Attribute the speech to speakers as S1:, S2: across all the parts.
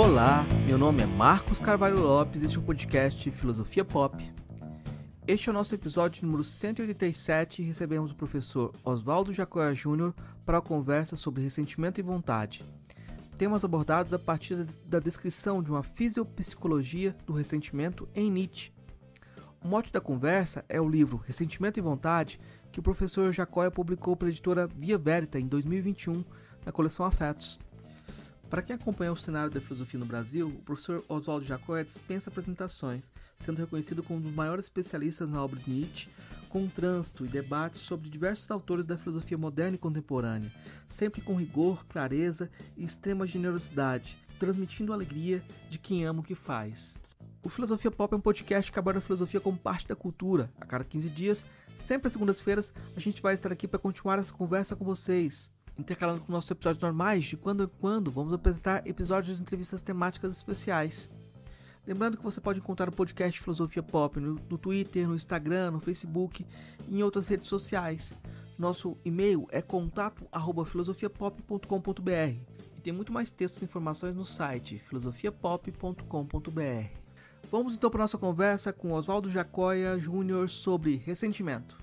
S1: Olá, meu nome é Marcos Carvalho Lopes e este é o podcast Filosofia Pop. Este é o nosso episódio número 187 e recebemos o professor Oswaldo Jacóia Júnior para a conversa sobre ressentimento e vontade. Temas abordados a partir da descrição de uma fisiopsicologia do ressentimento em Nietzsche. O mote da conversa é o livro Ressentimento e Vontade, que o professor Jacóia publicou pela editora Via Verita em 2021, na coleção Afetos. Para quem acompanha o cenário da filosofia no Brasil, o professor Oswaldo Jacóia dispensa apresentações, sendo reconhecido como um dos maiores especialistas na obra de Nietzsche, com trânsito e debates sobre diversos autores da filosofia moderna e contemporânea, sempre com rigor, clareza e extrema generosidade, transmitindo a alegria de quem ama o que faz. O Filosofia Pop é um podcast que aborda a filosofia como parte da cultura. A cada 15 dias, sempre às segundas-feiras, a gente vai estar aqui para continuar essa conversa com vocês. Intercalando com nossos episódios normais, de quando em quando vamos apresentar episódios de entrevistas temáticas especiais. Lembrando que você pode encontrar o podcast Filosofia Pop no Twitter, no Instagram, no Facebook e em outras redes sociais. Nosso e-mail é contato@filosofiapop.com.br e tem muito mais textos e informações no site filosofiapop.com.br. Vamos então para a nossa conversa com Oswaldo Jacóia Júnior sobre ressentimento.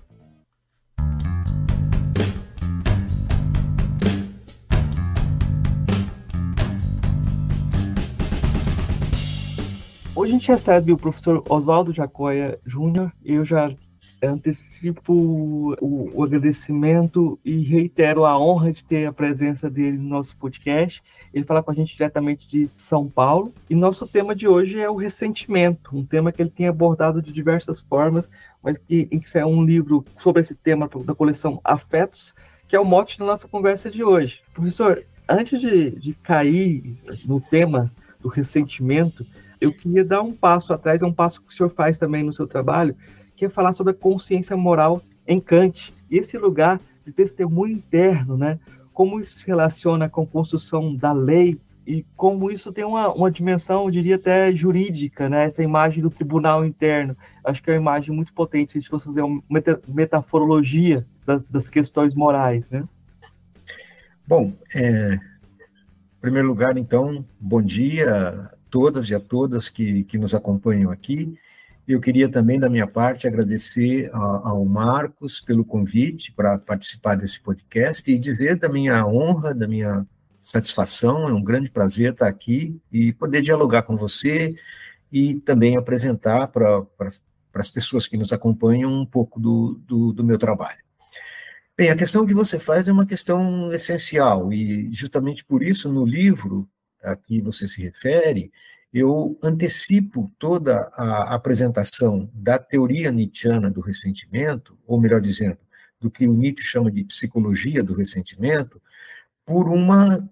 S1: Hoje a gente recebe o professor Oswaldo Jacóia Júnior e eu já antecipo o agradecimento e reitero a honra de ter a presença dele no nosso podcast. Ele fala com a gente diretamente de São Paulo e nosso tema de hoje é o ressentimento, um tema que ele tem abordado de diversas formas, mas que é um livro sobre esse tema da coleção Afetos, que é o mote da nossa conversa de hoje. Professor, antes de cair no tema do ressentimento, eu queria dar um passo atrás, é um passo que o senhor faz também no seu trabalho, que é falar sobre a consciência moral em Kant. E esse lugar de testemunho interno, né? Como isso se relaciona com a construção da lei e como isso tem uma dimensão, eu diria até jurídica, né? Essa imagem do tribunal interno. Acho que é uma imagem muito potente se a gente fosse fazer uma metaforologia das questões morais, né?
S2: Bom, em primeiro lugar, então, bom dia a todas e a todas que nos acompanham aqui. Eu queria também, da minha parte, agradecer ao Marcos pelo convite para participar desse podcast e dizer da minha honra, da minha satisfação, é um grande prazer estar aqui e poder dialogar com você e também apresentar para as pessoas que nos acompanham um pouco do meu trabalho. Bem, a questão que você faz é uma questão essencial e justamente por isso no livro a que você se refere, eu antecipo toda a apresentação da teoria nietzschiana do ressentimento, ou melhor dizendo, do que o Nietzsche chama de psicologia do ressentimento, por uma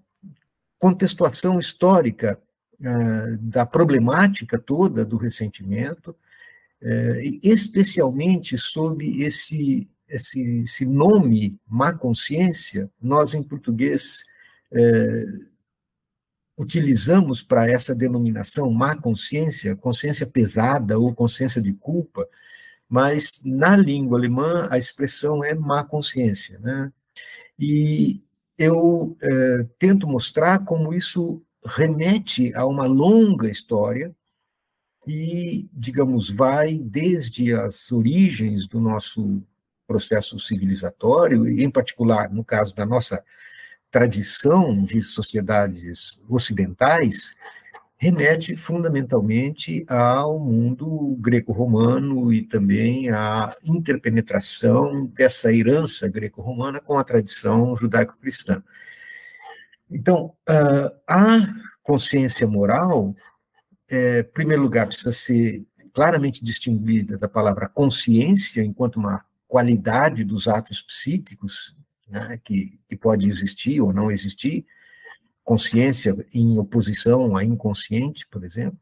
S2: contextuação histórica da problemática toda do ressentimento, especialmente sob esse nome má consciência. Nós, em português, utilizamos para essa denominação má consciência, consciência pesada ou consciência de culpa, mas na língua alemã a expressão é má consciência, né? E eu tento mostrar como isso remete a uma longa história que, digamos, vai desde as origens do nosso processo civilizatório, e em particular, no caso da nossa tradição de sociedades ocidentais, remete fundamentalmente ao mundo greco-romano e também à interpenetração dessa herança greco-romana com a tradição judaico-cristã. Então, a consciência moral, em primeiro lugar, precisa ser claramente distinguida da palavra consciência, enquanto uma qualidade dos atos psíquicos, né, que pode existir ou não existir, consciência em oposição à inconsciente, por exemplo,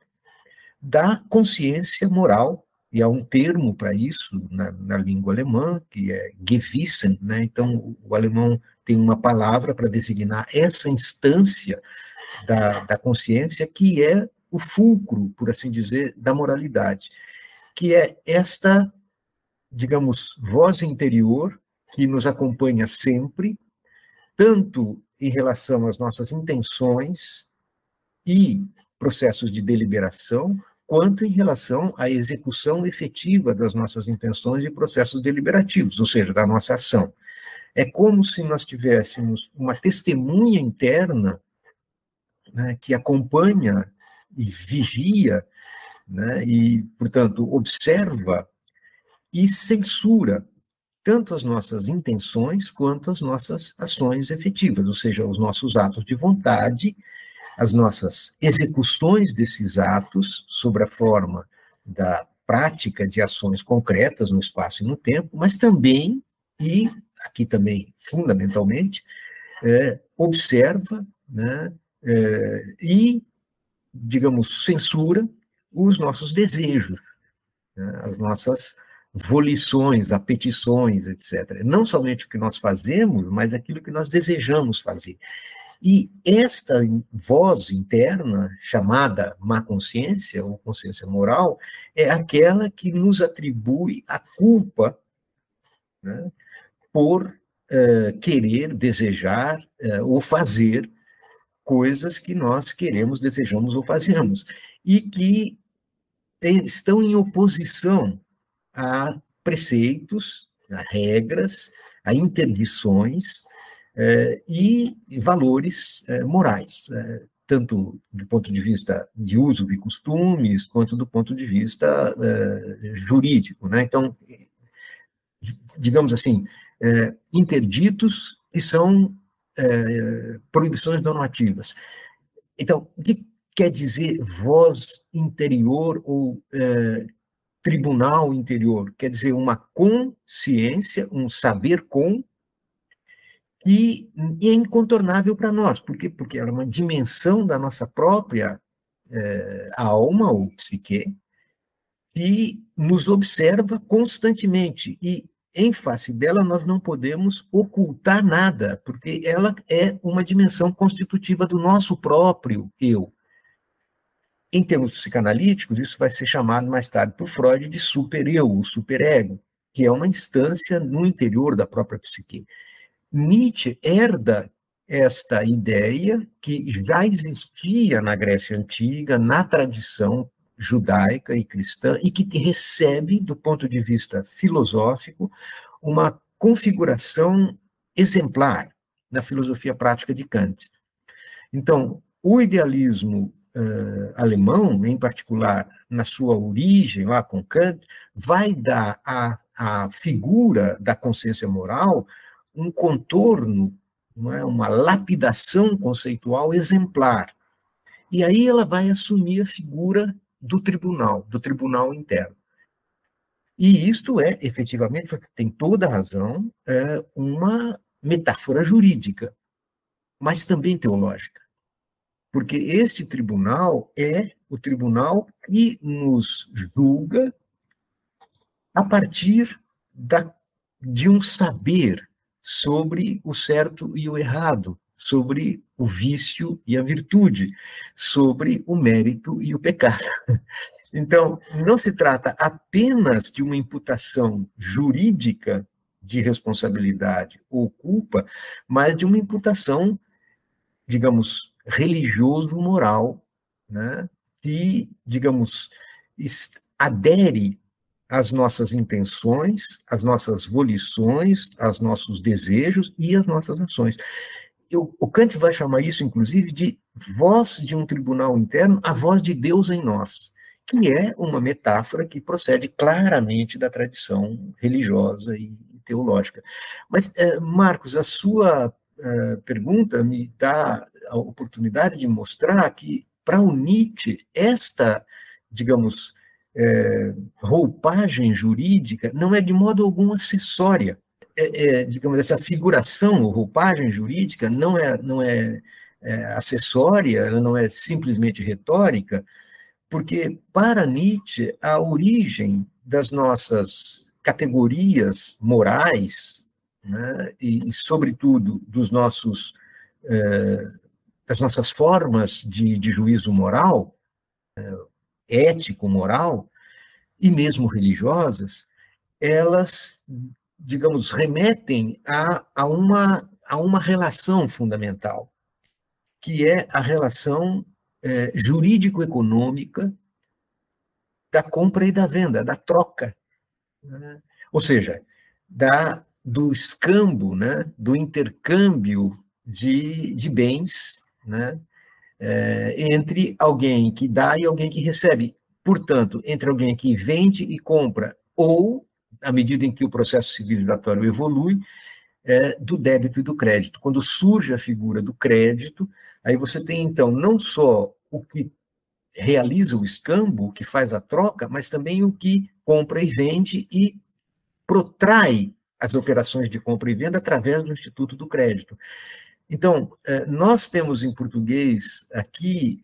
S2: da consciência moral, e há um termo para isso na língua alemã, que é Gewissen, né? Então o alemão tem uma palavra para designar essa instância da consciência, que é o fulcro, por assim dizer, da moralidade, que é esta, digamos, voz interior que nos acompanha sempre, tanto em relação às nossas intenções e processos de deliberação, quanto em relação à execução efetiva das nossas intenções e processos deliberativos, ou seja, da nossa ação. É como se nós tivéssemos uma testemunha interna, né, que acompanha e vigia, né, e, portanto, observa e censura tanto as nossas intenções quanto as nossas ações efetivas, ou seja, os nossos atos de vontade, as nossas execuções desses atos sob a forma da prática de ações concretas no espaço e no tempo, mas também, e aqui também fundamentalmente, observa, né, e, digamos, censura os nossos desejos, né, as nossas volições, apetições, etc. Não somente o que nós fazemos, mas aquilo que nós desejamos fazer. E esta voz interna, chamada má consciência ou consciência moral, é aquela que nos atribui a culpa, né, por querer, desejar ou fazer coisas que nós queremos, desejamos ou fazemos, e que estão em oposição a preceitos, a regras, a interdições e valores morais, tanto do ponto de vista de uso de costumes, quanto do ponto de vista jurídico, né? Então, digamos assim, interditos que são proibições normativas. Então, o que quer dizer voz interior ou tribunal interior? Quer dizer uma consciência, um saber com, e é incontornável para nós. Por quê? Porque ela é uma dimensão da nossa própria alma ou psique, e nos observa constantemente. E, em face dela, nós não podemos ocultar nada, porque ela é uma dimensão constitutiva do nosso próprio eu. Em termos psicanalíticos, isso vai ser chamado mais tarde por Freud de supereu, o superego, que é uma instância no interior da própria psique. Nietzsche herda esta ideia que já existia na Grécia Antiga, na tradição judaica e cristã, e que recebe, do ponto de vista filosófico, uma configuração exemplar na filosofia prática de Kant. Então, o idealismo alemão, em particular na sua origem, lá com Kant, vai dar à figura da consciência moral um contorno, não é, uma lapidação conceitual exemplar. E aí ela vai assumir a figura do tribunal interno. E isto é, efetivamente, você tem toda a razão, uma metáfora jurídica, mas também teológica. Porque este tribunal é o tribunal que nos julga a partir de um saber sobre o certo e o errado, sobre o vício e a virtude, sobre o mérito e o pecado. Então, não se trata apenas de uma imputação jurídica de responsabilidade ou culpa, mas de uma imputação, digamos, religioso-moral, né, que, digamos, adere às nossas intenções, às nossas volições, aos nossos desejos e às nossas ações. O Kant vai chamar isso, inclusive, de voz de um tribunal interno, a voz de Deus em nós, que é uma metáfora que procede claramente da tradição religiosa e teológica. Mas, Marcos, a sua pergunta me dá a oportunidade de mostrar que, para o Nietzsche, esta, digamos, roupagem jurídica não é de modo algum acessória. Digamos, essa figuração ou roupagem jurídica não é acessória, ela não é simplesmente retórica, porque, para Nietzsche, a origem das nossas categorias morais, né, e, sobretudo, das nossas formas de juízo moral, ético-moral, e mesmo religiosas, elas, digamos, remetem a uma relação fundamental, que é a relação jurídico-econômica da compra e da venda, da troca, né? Ou seja, do escambo, né? Do intercâmbio de bens, né? Entre alguém que dá e alguém que recebe. Portanto, entre alguém que vende e compra, ou, à medida em que o processo civilizatório evolui, do débito e do crédito. Quando surge a figura do crédito, aí você tem, então, não só o que realiza o escambo, o que faz a troca, mas também o que compra e vende e protrai as operações de compra e venda através do Instituto do Crédito. Então, nós temos em português aqui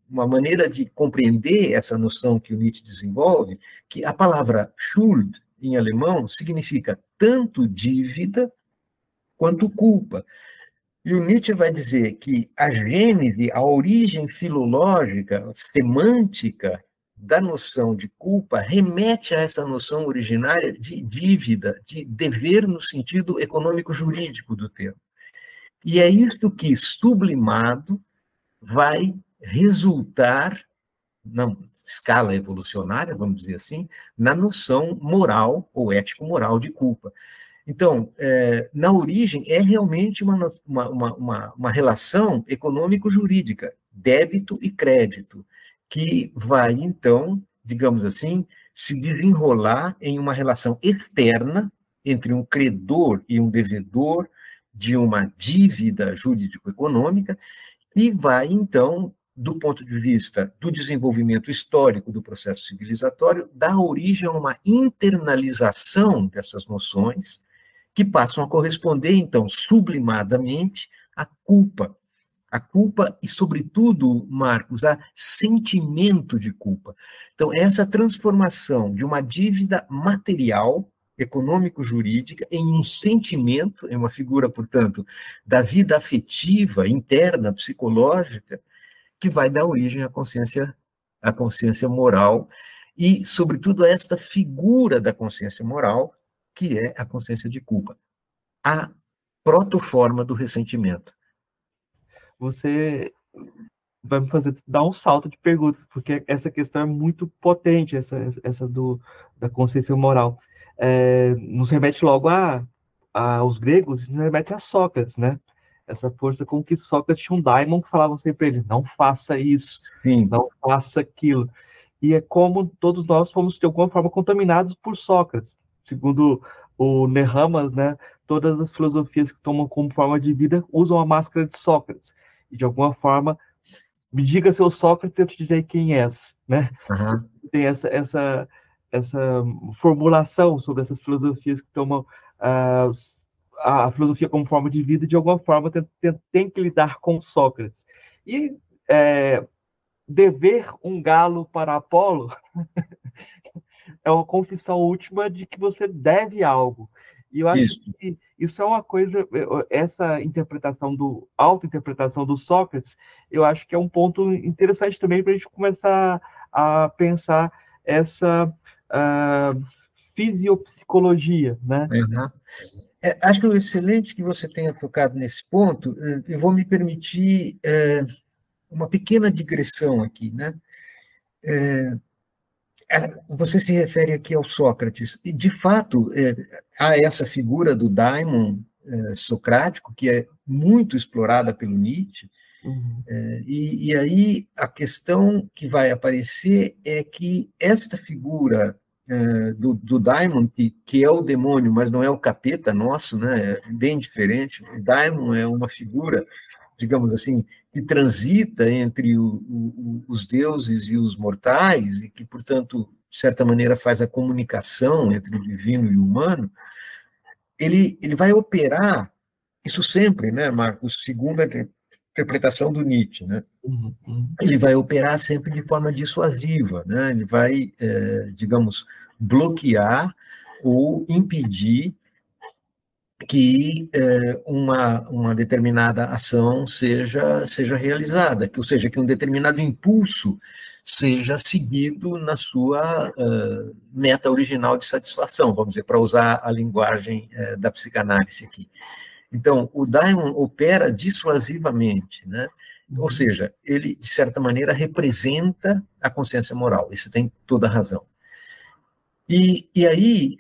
S2: uma maneira de compreender essa noção que o Nietzsche desenvolve, que a palavra Schuld, em alemão, significa tanto dívida quanto culpa. E o Nietzsche vai dizer que a gênese, a origem filológica, semântica da noção de culpa remete a essa noção originária de dívida, de dever no sentido econômico-jurídico do termo. E é isso que, sublimado, vai resultar, na escala evolucionária, vamos dizer assim, na noção moral ou ético-moral de culpa. Então, na origem, é realmente uma relação econômico-jurídica, débito e crédito, que vai, então, digamos assim, se desenrolar em uma relação externa entre um credor e um devedor de uma dívida jurídico-econômica, e vai, então, do ponto de vista do desenvolvimento histórico do processo civilizatório, dar origem a uma internalização dessas noções, que passam a corresponder, então, sublimadamente, à culpa. A culpa e, sobretudo, Marcos, a sentimento de culpa. Então, essa transformação de uma dívida material, econômico-jurídica, em um sentimento, em uma figura, portanto, da vida afetiva, interna, psicológica, que vai dar origem à consciência moral e, sobretudo, a esta figura da consciência moral, que é a consciência de culpa, a protoforma do ressentimento.
S1: Você vai me fazer dar um salto de perguntas, porque essa questão é muito potente, essa da consciência moral. Nos remete logo aos gregos, nos remete a Sócrates, né? Essa força com que Sócrates tinha um daimon que falava sempre para ele, não faça isso,
S2: Sim.
S1: Não faça aquilo. E é como todos nós fomos, de alguma forma, contaminados por Sócrates. Segundo o Nehamas, né, todas as filosofias que tomam como forma de vida usam a máscara de Sócrates. E, de alguma forma, me diga, seu Sócrates, eu te direi quem és. Né?
S2: Uhum.
S1: Tem essa formulação sobre essas filosofias que tomam a filosofia como forma de vida, de alguma forma, tem que lidar com Sócrates. E dever um galo para Apolo é uma confissão última de que você deve algo. E eu acho que isso é uma coisa, essa autointerpretação do Sócrates, eu acho que é um ponto interessante também para a gente começar a pensar essa fisiopsicologia, né?
S2: Uhum. Acho excelente que você tenha tocado nesse ponto. Eu vou me permitir uma pequena digressão aqui, né? Você se refere aqui ao Sócrates, e, de fato, há essa figura do daimon socrático, que é muito explorada pelo Nietzsche, e aí a questão que vai aparecer é que esta figura do daimon, que é o demônio, mas não é o capeta nosso, né? É bem diferente. O daimon é uma figura, digamos assim, que transita entre os deuses e os mortais, e que, portanto, de certa maneira, faz a comunicação entre o divino e o humano. Ele vai operar, isso sempre, né, Marcos, segundo a interpretação do Nietzsche, né? Ele vai operar sempre de forma dissuasiva, né? Ele vai, digamos, bloquear ou impedir que uma determinada ação seja realizada, ou seja, que um determinado impulso seja seguido na sua meta original de satisfação, vamos dizer, para usar a linguagem da psicanálise aqui. Então, o daimon opera dissuasivamente, né? Ou seja, ele, de certa maneira, representa a consciência moral. Isso tem toda a razão. E aí,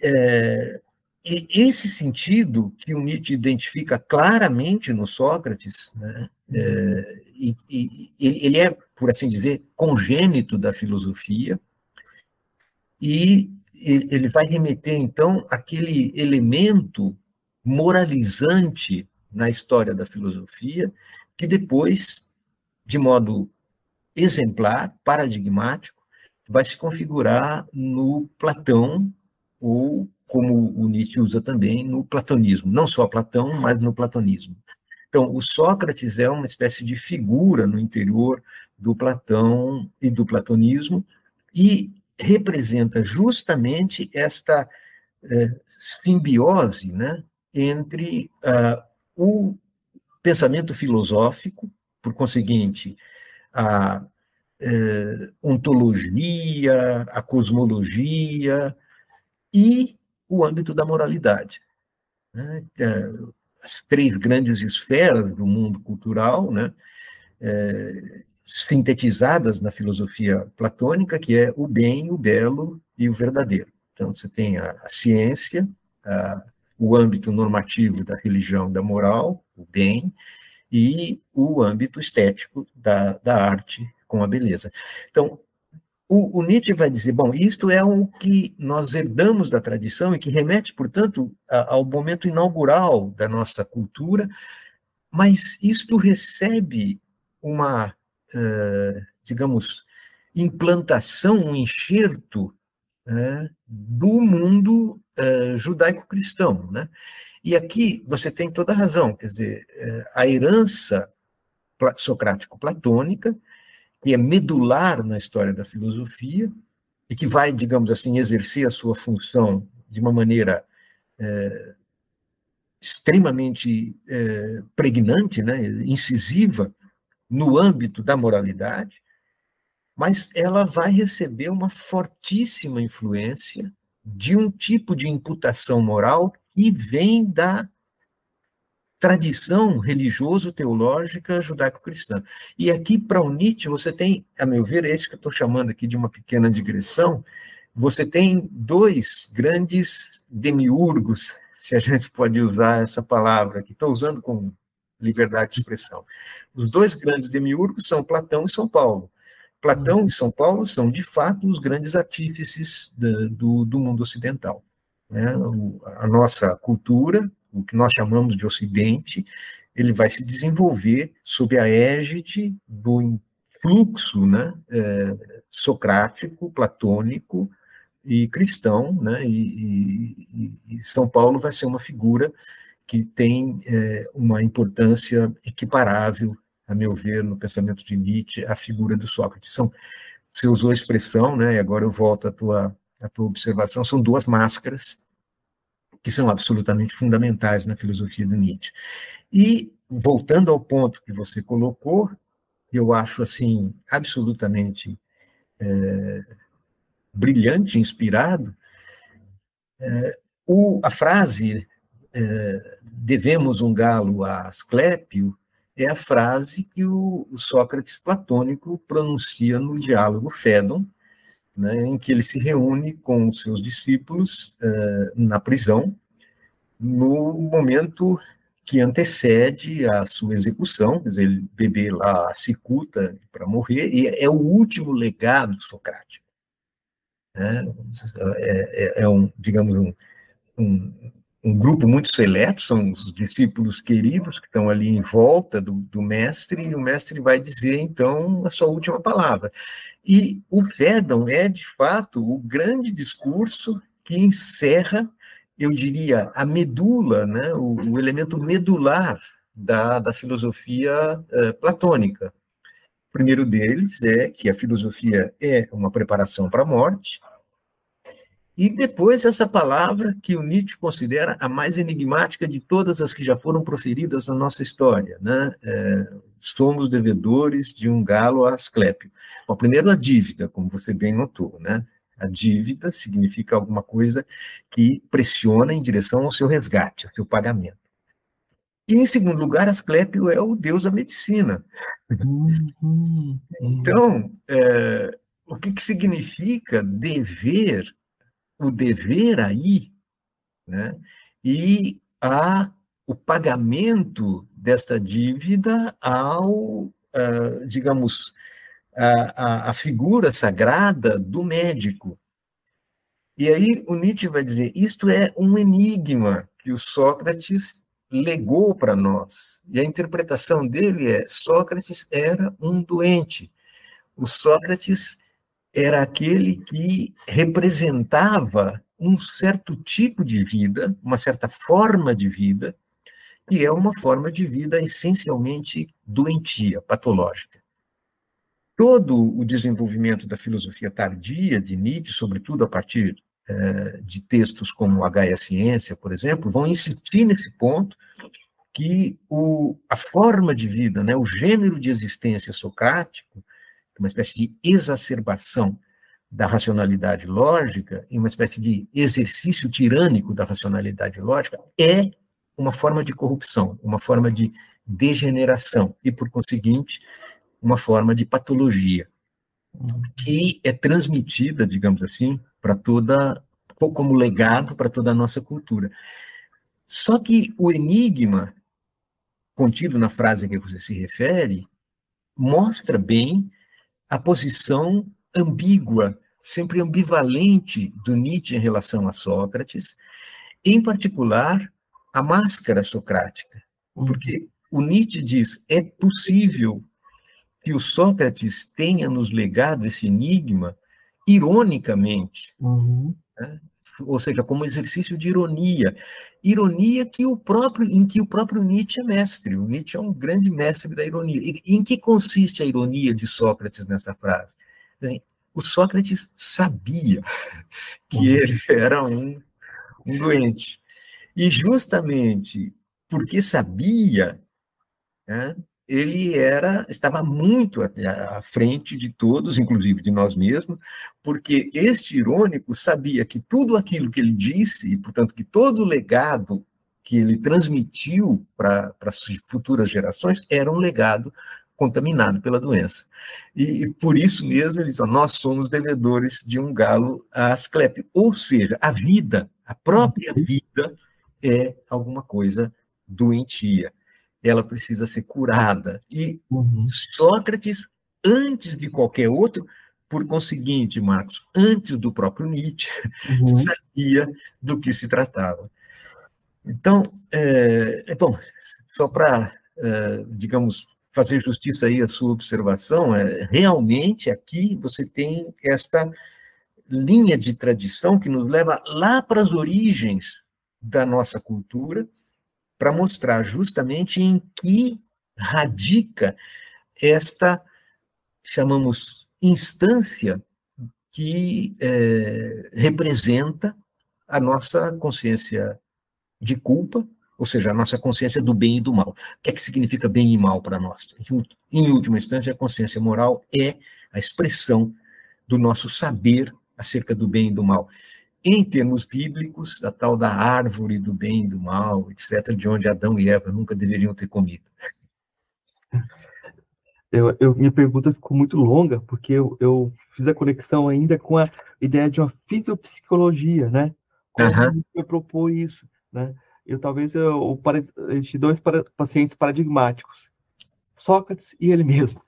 S2: esse sentido que o Nietzsche identifica claramente no Sócrates, né, ele é, por assim dizer, congênito da filosofia, e ele vai remeter, então, àquele elemento moralizante na história da filosofia, que depois, de modo exemplar, paradigmático, vai se configurar no Platão, ou, como o Nietzsche usa também, no platonismo. Não só Platão, mas no platonismo. Então, o Sócrates é uma espécie de figura no interior do Platão e do platonismo, e representa justamente esta simbiose, né, entre o pensamento filosófico, por conseguinte, a ontologia, a cosmologia e o âmbito da moralidade, né? As três grandes esferas do mundo cultural, né? Sintetizadas na filosofia platônica, que é o bem, o belo e o verdadeiro. Então, você tem a ciência, o âmbito normativo da religião, da moral, o bem, e o âmbito estético da arte com a beleza. Então, o Nietzsche vai dizer, bom, isto é o que nós herdamos da tradição e que remete, portanto, ao momento inaugural da nossa cultura, mas isto recebe uma, digamos, implantação, um enxerto, do mundo judaico-cristão, né? E aqui você tem toda a razão, quer dizer, a herança socrático-platônica, que é medular na história da filosofia, e que vai, digamos assim, exercer a sua função de uma maneira extremamente pregnante, né, incisiva, no âmbito da moralidade, mas ela vai receber uma fortíssima influência de um tipo de imputação moral que vem da tradição religioso-teológica judaico-cristã. E aqui, para o Nietzsche, você tem, a meu ver, é isso que eu estou chamando aqui de uma pequena digressão, você tem dois grandes demiurgos, se a gente pode usar essa palavra, que estou usando com liberdade de expressão. Os dois grandes demiurgos são Platão e São Paulo. Platão e São Paulo são, de fato, os grandes artífices do mundo ocidental. Né? A nossa cultura, o que nós chamamos de Ocidente, ele vai se desenvolver sob a égide do influxo, né, socrático, platônico e cristão, né, e São Paulo vai ser uma figura que tem uma importância equiparável, a meu ver, no pensamento de Nietzsche, à figura do Sócrates. Você usou a expressão, né, e agora eu volto à tua observação, são duas máscaras que são absolutamente fundamentais na filosofia do Nietzsche. E, voltando ao ponto que você colocou, eu acho, assim, absolutamente brilhante, inspirado, a frase devemos um galo a Asclépio é a frase que o Sócrates platônico pronuncia no diálogo Fédon, né, em que ele se reúne com os seus discípulos na prisão, no momento que antecede a sua execução, quer dizer, ele beber lá a cicuta para morrer, e é o último legado socrático. Né? Digamos, um grupo muito seleto, são os discípulos queridos que estão ali em volta do mestre, e o mestre vai dizer, então, a sua última palavra. E o Fédon é, de fato, o grande discurso que encerra, eu diria, a medula, né, o elemento medular da filosofia platônica. O primeiro deles é que a filosofia é uma preparação para a morte, e depois essa palavra que o Nietzsche considera a mais enigmática de todas as que já foram proferidas na nossa história, né? Somos devedores de um galo a Asclépio. Bom, primeiro a dívida, como você bem notou, né? A dívida significa alguma coisa que pressiona em direção ao seu resgate, ao seu pagamento. E, em segundo lugar, Asclépio é o deus da medicina. Então, o que significa dever, o dever aí, né? E o pagamento desta dívida ao, digamos, a figura sagrada do médico. E aí o Nietzsche vai dizer, isto é um enigma que o Sócrates legou para nós. E a interpretação dele é, Sócrates era um doente. O Sócrates era aquele que representava um certo tipo de vida, uma certa forma de vida, que é uma forma de vida essencialmente doentia, patológica. Todo o desenvolvimento da filosofia tardia de Nietzsche, sobretudo a partir de textos como H e a Ciência, por exemplo, vão insistir nesse ponto que a forma de vida, né, o gênero de existência socrático, uma espécie de exacerbação da racionalidade lógica, e uma espécie de exercício tirânico da racionalidade lógica, é uma forma de corrupção, uma forma de degeneração, e, por conseguinte, uma forma de patologia, que é transmitida, digamos assim, para toda, como legado para toda a nossa cultura. Só que o enigma contido na frase a que você se refere mostra bem a posição ambígua, sempre ambivalente do Nietzsche em relação a Sócrates, em particular a máscara socrática. Porque o Nietzsche diz, é possível que o Sócrates tenha nos legado esse enigma ironicamente, né? Ou seja, como exercício de ironia. Ironia em que o próprio Nietzsche é mestre. O Nietzsche é um grande mestre da ironia. E em que consiste a ironia de Sócrates nessa frase? O Sócrates sabia que ele era um doente. E justamente porque sabia, né, ele estava muito à frente de todos, inclusive de nós mesmos, porque este irônico sabia que tudo aquilo que ele disse, e, portanto, que todo o legado que ele transmitiu para as futuras gerações era um legado contaminado pela doença. E por isso mesmo ele diz, nós somos devedores de um galo a Asclépio. Ou seja, a vida, a própria vida, é alguma coisa doentia. Ela precisa ser curada. E Sócrates, antes de qualquer outro, por conseguinte, Marcos, antes do próprio Nietzsche, sabia do que se tratava. Então, bom, só para, digamos, fazer justiça aí à sua observação, realmente aqui você tem esta linha de tradição que nos leva lá para as origens da nossa cultura, para mostrar justamente em que radica esta, chamamos, instância que representa a nossa consciência de culpa, ou seja, a nossa consciência do bem e do mal. O que é que significa bem e mal para nós? Em última instância, a consciência moral é a expressão do nosso saber acerca do bem e do mal. Em termos bíblicos, a tal da árvore do bem e do mal, etc., de onde Adão e Eva nunca deveriam ter comido.
S3: Minha pergunta ficou muito longa, porque eu fiz a conexão ainda com a ideia de uma fisiopsicologia, né? Como eu propor isso, né? A gente dois pacientes paradigmáticos, Sócrates e ele mesmo.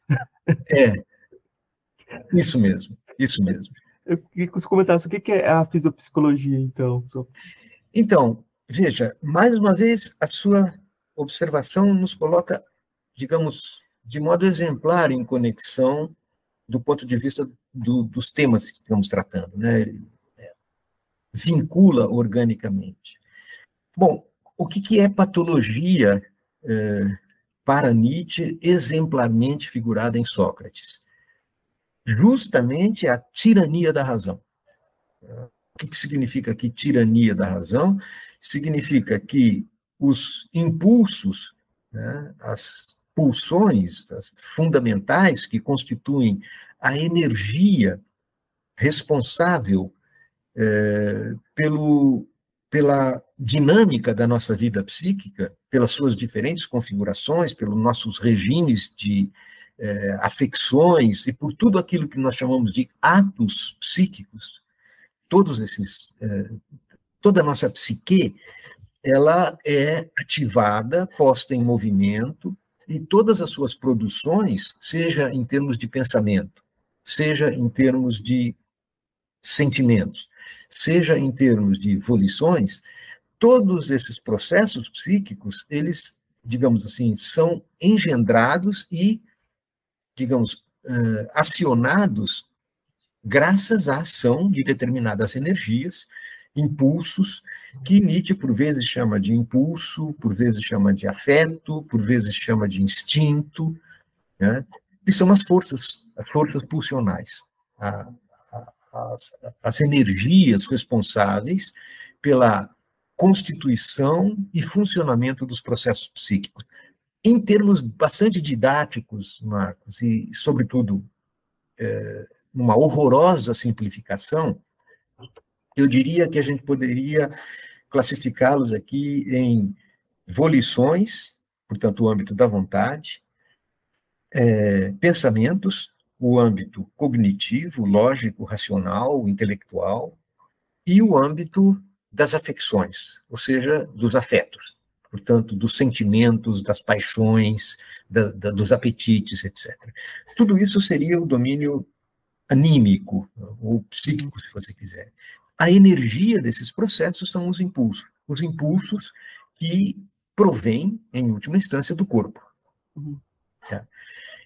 S2: Isso mesmo, isso mesmo.
S3: Eu queria que você comentasse o que é a fisiopsicologia, então.
S2: Então, veja, mais uma vez, a sua observação nos coloca, digamos, de modo exemplar em conexão do ponto de vista dos temas que estamos tratando, né? Vincula organicamente. Bom, o que é patologia para Nietzsche, exemplarmente figurada em Sócrates? Justamente a tirania da razão. O que significa aqui tirania da razão? Significa que os impulsos, né, as pulsões as fundamentais que constituem a energia responsável pelo pela dinâmica da nossa vida psíquica, pelas suas diferentes configurações, pelos nossos regimes de afecções e por tudo aquilo que nós chamamos de atos psíquicos, toda a nossa psique, ela é ativada, posta em movimento, e todas as suas produções, seja em termos de pensamento, seja em termos de sentimentos, seja em termos de volições, todos esses processos psíquicos, eles, digamos assim, são engendrados e, digamos, acionados graças à ação de determinadas energias, impulsos, que Nietzsche por vezes chama de impulso, por vezes chama de afeto, por vezes chama de instinto, né? E são as forças pulsionais, as energias responsáveis pela constituição e funcionamento dos processos psíquicos. Em termos bastante didáticos, Marcos, e, sobretudo, uma horrorosa simplificação, eu diria que a gente poderia classificá-los aqui em volições, portanto, o âmbito da vontade, pensamentos, o âmbito cognitivo, lógico, racional, intelectual, e o âmbito das afecções, ou seja, dos afetos, portanto, dos sentimentos, das paixões, dos apetites, etc. Tudo isso seria o domínio anímico, ou psíquico, se você quiser. A energia desses processos são os impulsos que provêm, em última instância, do corpo.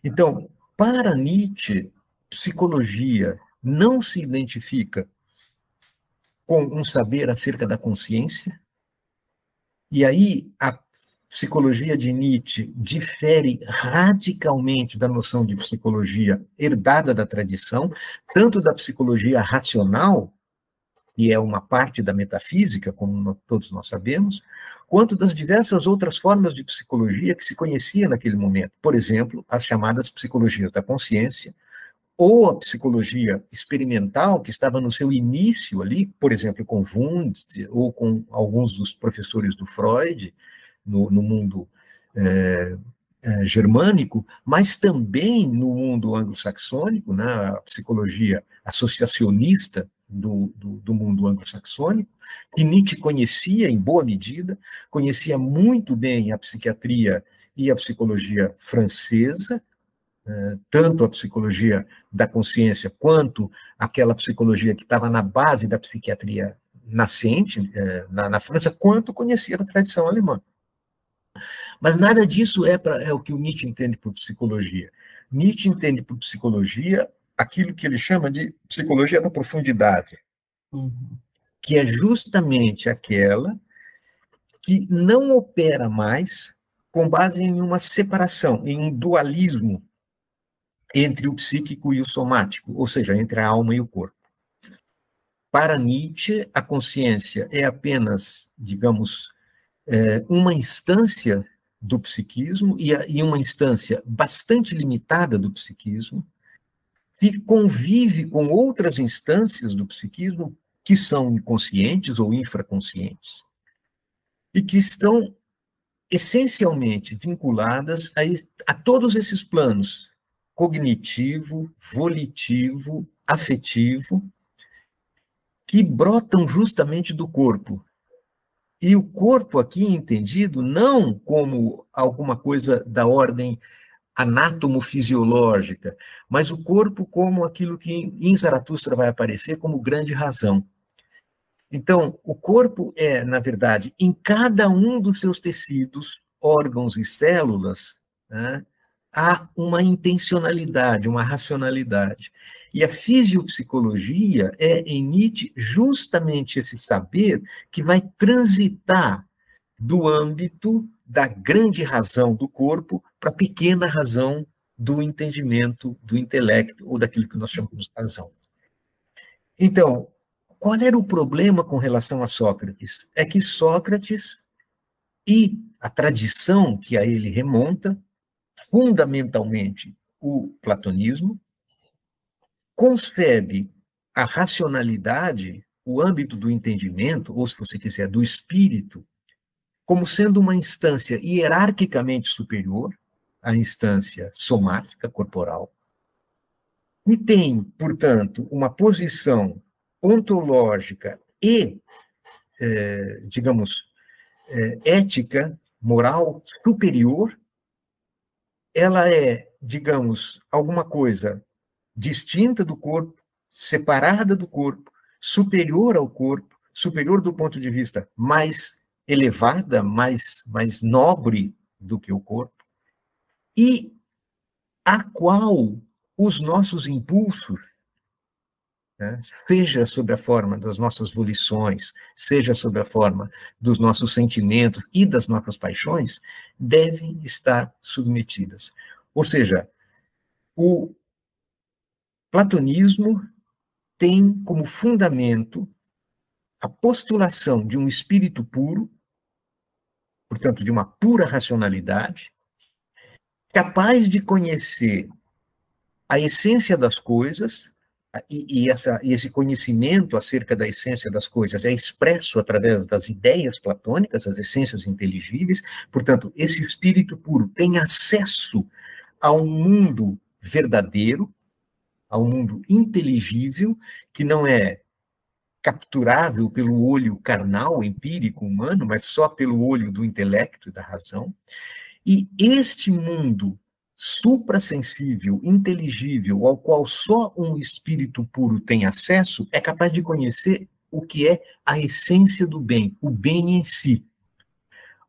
S2: Então, para Nietzsche, psicologia não se identifica com um saber acerca da consciência, e aí a psicologia de Nietzsche difere radicalmente da noção de psicologia herdada da tradição, tanto da psicologia racional, que é uma parte da metafísica, como todos nós sabemos, quanto das diversas outras formas de psicologia que se conhecia naquele momento. Por exemplo, as chamadas psicologias da consciência, ou a psicologia experimental, que estava no seu início ali, por exemplo, com Wundt, ou com alguns dos professores do Freud, no mundo germânico, mas também no mundo anglo-saxônico, né, a psicologia associacionista do mundo anglo-saxônico, que Nietzsche conhecia em boa medida, conhecia muito bem a psiquiatria e a psicologia francesa, tanto a psicologia da consciência quanto aquela psicologia que estava na base da psiquiatria nascente na França, quanto conhecia da tradição alemã. Mas nada disso é o que o Nietzsche entende por psicologia. Nietzsche entende por psicologia aquilo que ele chama de psicologia da profundidade, que é justamente aquela que não opera mais com base em uma separação, em um dualismo entre o psíquico e o somático, ou seja, entre a alma e o corpo. Para Nietzsche, a consciência é apenas, digamos, uma instância do psiquismo e uma instância bastante limitada do psiquismo, que convive com outras instâncias do psiquismo que são inconscientes ou infraconscientes e que estão essencialmente vinculadas a todos esses planos, cognitivo, volitivo, afetivo, que brotam justamente do corpo. E o corpo aqui entendido não como alguma coisa da ordem anátomo-fisiológica, mas o corpo como aquilo que em Zaratustra vai aparecer como grande razão. Então, o corpo é, na verdade, em cada um dos seus tecidos, órgãos e células, né, há uma intencionalidade, uma racionalidade. E a fisiopsicologia é, em Nietzsche, justamente esse saber que vai transitar do âmbito da grande razão do corpo para a pequena razão do entendimento, do intelecto, ou daquilo que nós chamamos de razão. Então, qual era o problema com relação a Sócrates? É que Sócrates e a tradição que a ele remonta, fundamentalmente o platonismo, concebe a racionalidade o âmbito do entendimento, ou se você quiser, do espírito, como sendo uma instância hierarquicamente superior à instância somática, corporal, e tem, portanto, uma posição ontológica e, digamos, ética, moral superior. Ela é, digamos, alguma coisa distinta do corpo, separada do corpo, superior ao corpo, superior do ponto de vista mais elevada, mais nobre do que o corpo, e a qual os nossos impulsos, né, seja sob a forma das nossas volições, seja sob a forma dos nossos sentimentos e das nossas paixões, devem estar submetidas. Ou seja, o platonismo tem como fundamento a postulação de um espírito puro, portanto, de uma pura racionalidade, capaz de conhecer a essência das coisas, e esse conhecimento acerca da essência das coisas é expresso através das ideias platônicas, as essências inteligíveis. Portanto, esse espírito puro tem acesso a um mundo verdadeiro, a um mundo inteligível, que não é capturável pelo olho carnal, empírico, humano, mas só pelo olho do intelecto e da razão. E este mundo suprassensível, inteligível, ao qual só um espírito puro tem acesso, é capaz de conhecer o que é a essência do bem, o bem em si.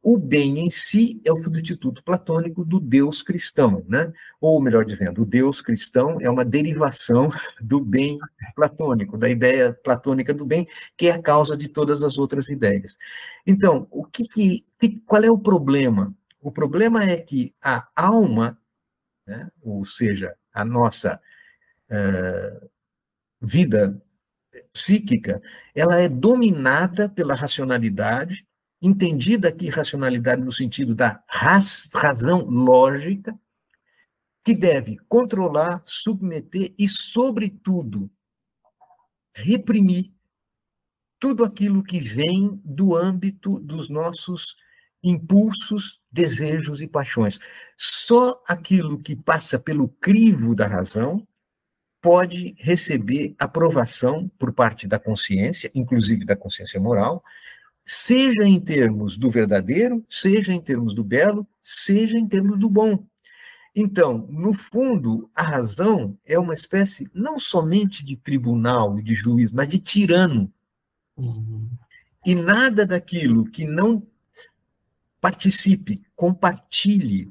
S2: O bem em si é o substituto platônico do Deus cristão, né? Ou, melhor dizendo, o Deus cristão é uma derivação do bem platônico, da ideia platônica do bem, que é a causa de todas as outras ideias. Então, qual é o problema? O problema é que a alma, né, ou seja, a nossa vida psíquica, ela é dominada pela racionalidade, entendida aqui racionalidade no sentido da razão lógica, que deve controlar, submeter e, sobretudo, reprimir tudo aquilo que vem do âmbito dos nossos impulsos, desejos e paixões. Só aquilo que passa pelo crivo da razão pode receber aprovação por parte da consciência, inclusive da consciência moral, seja em termos do verdadeiro, seja em termos do belo, seja em termos do bom. Então, no fundo, a razão é uma espécie não somente de tribunal e de juiz, mas de tirano. E nada daquilo que não participe, compartilhe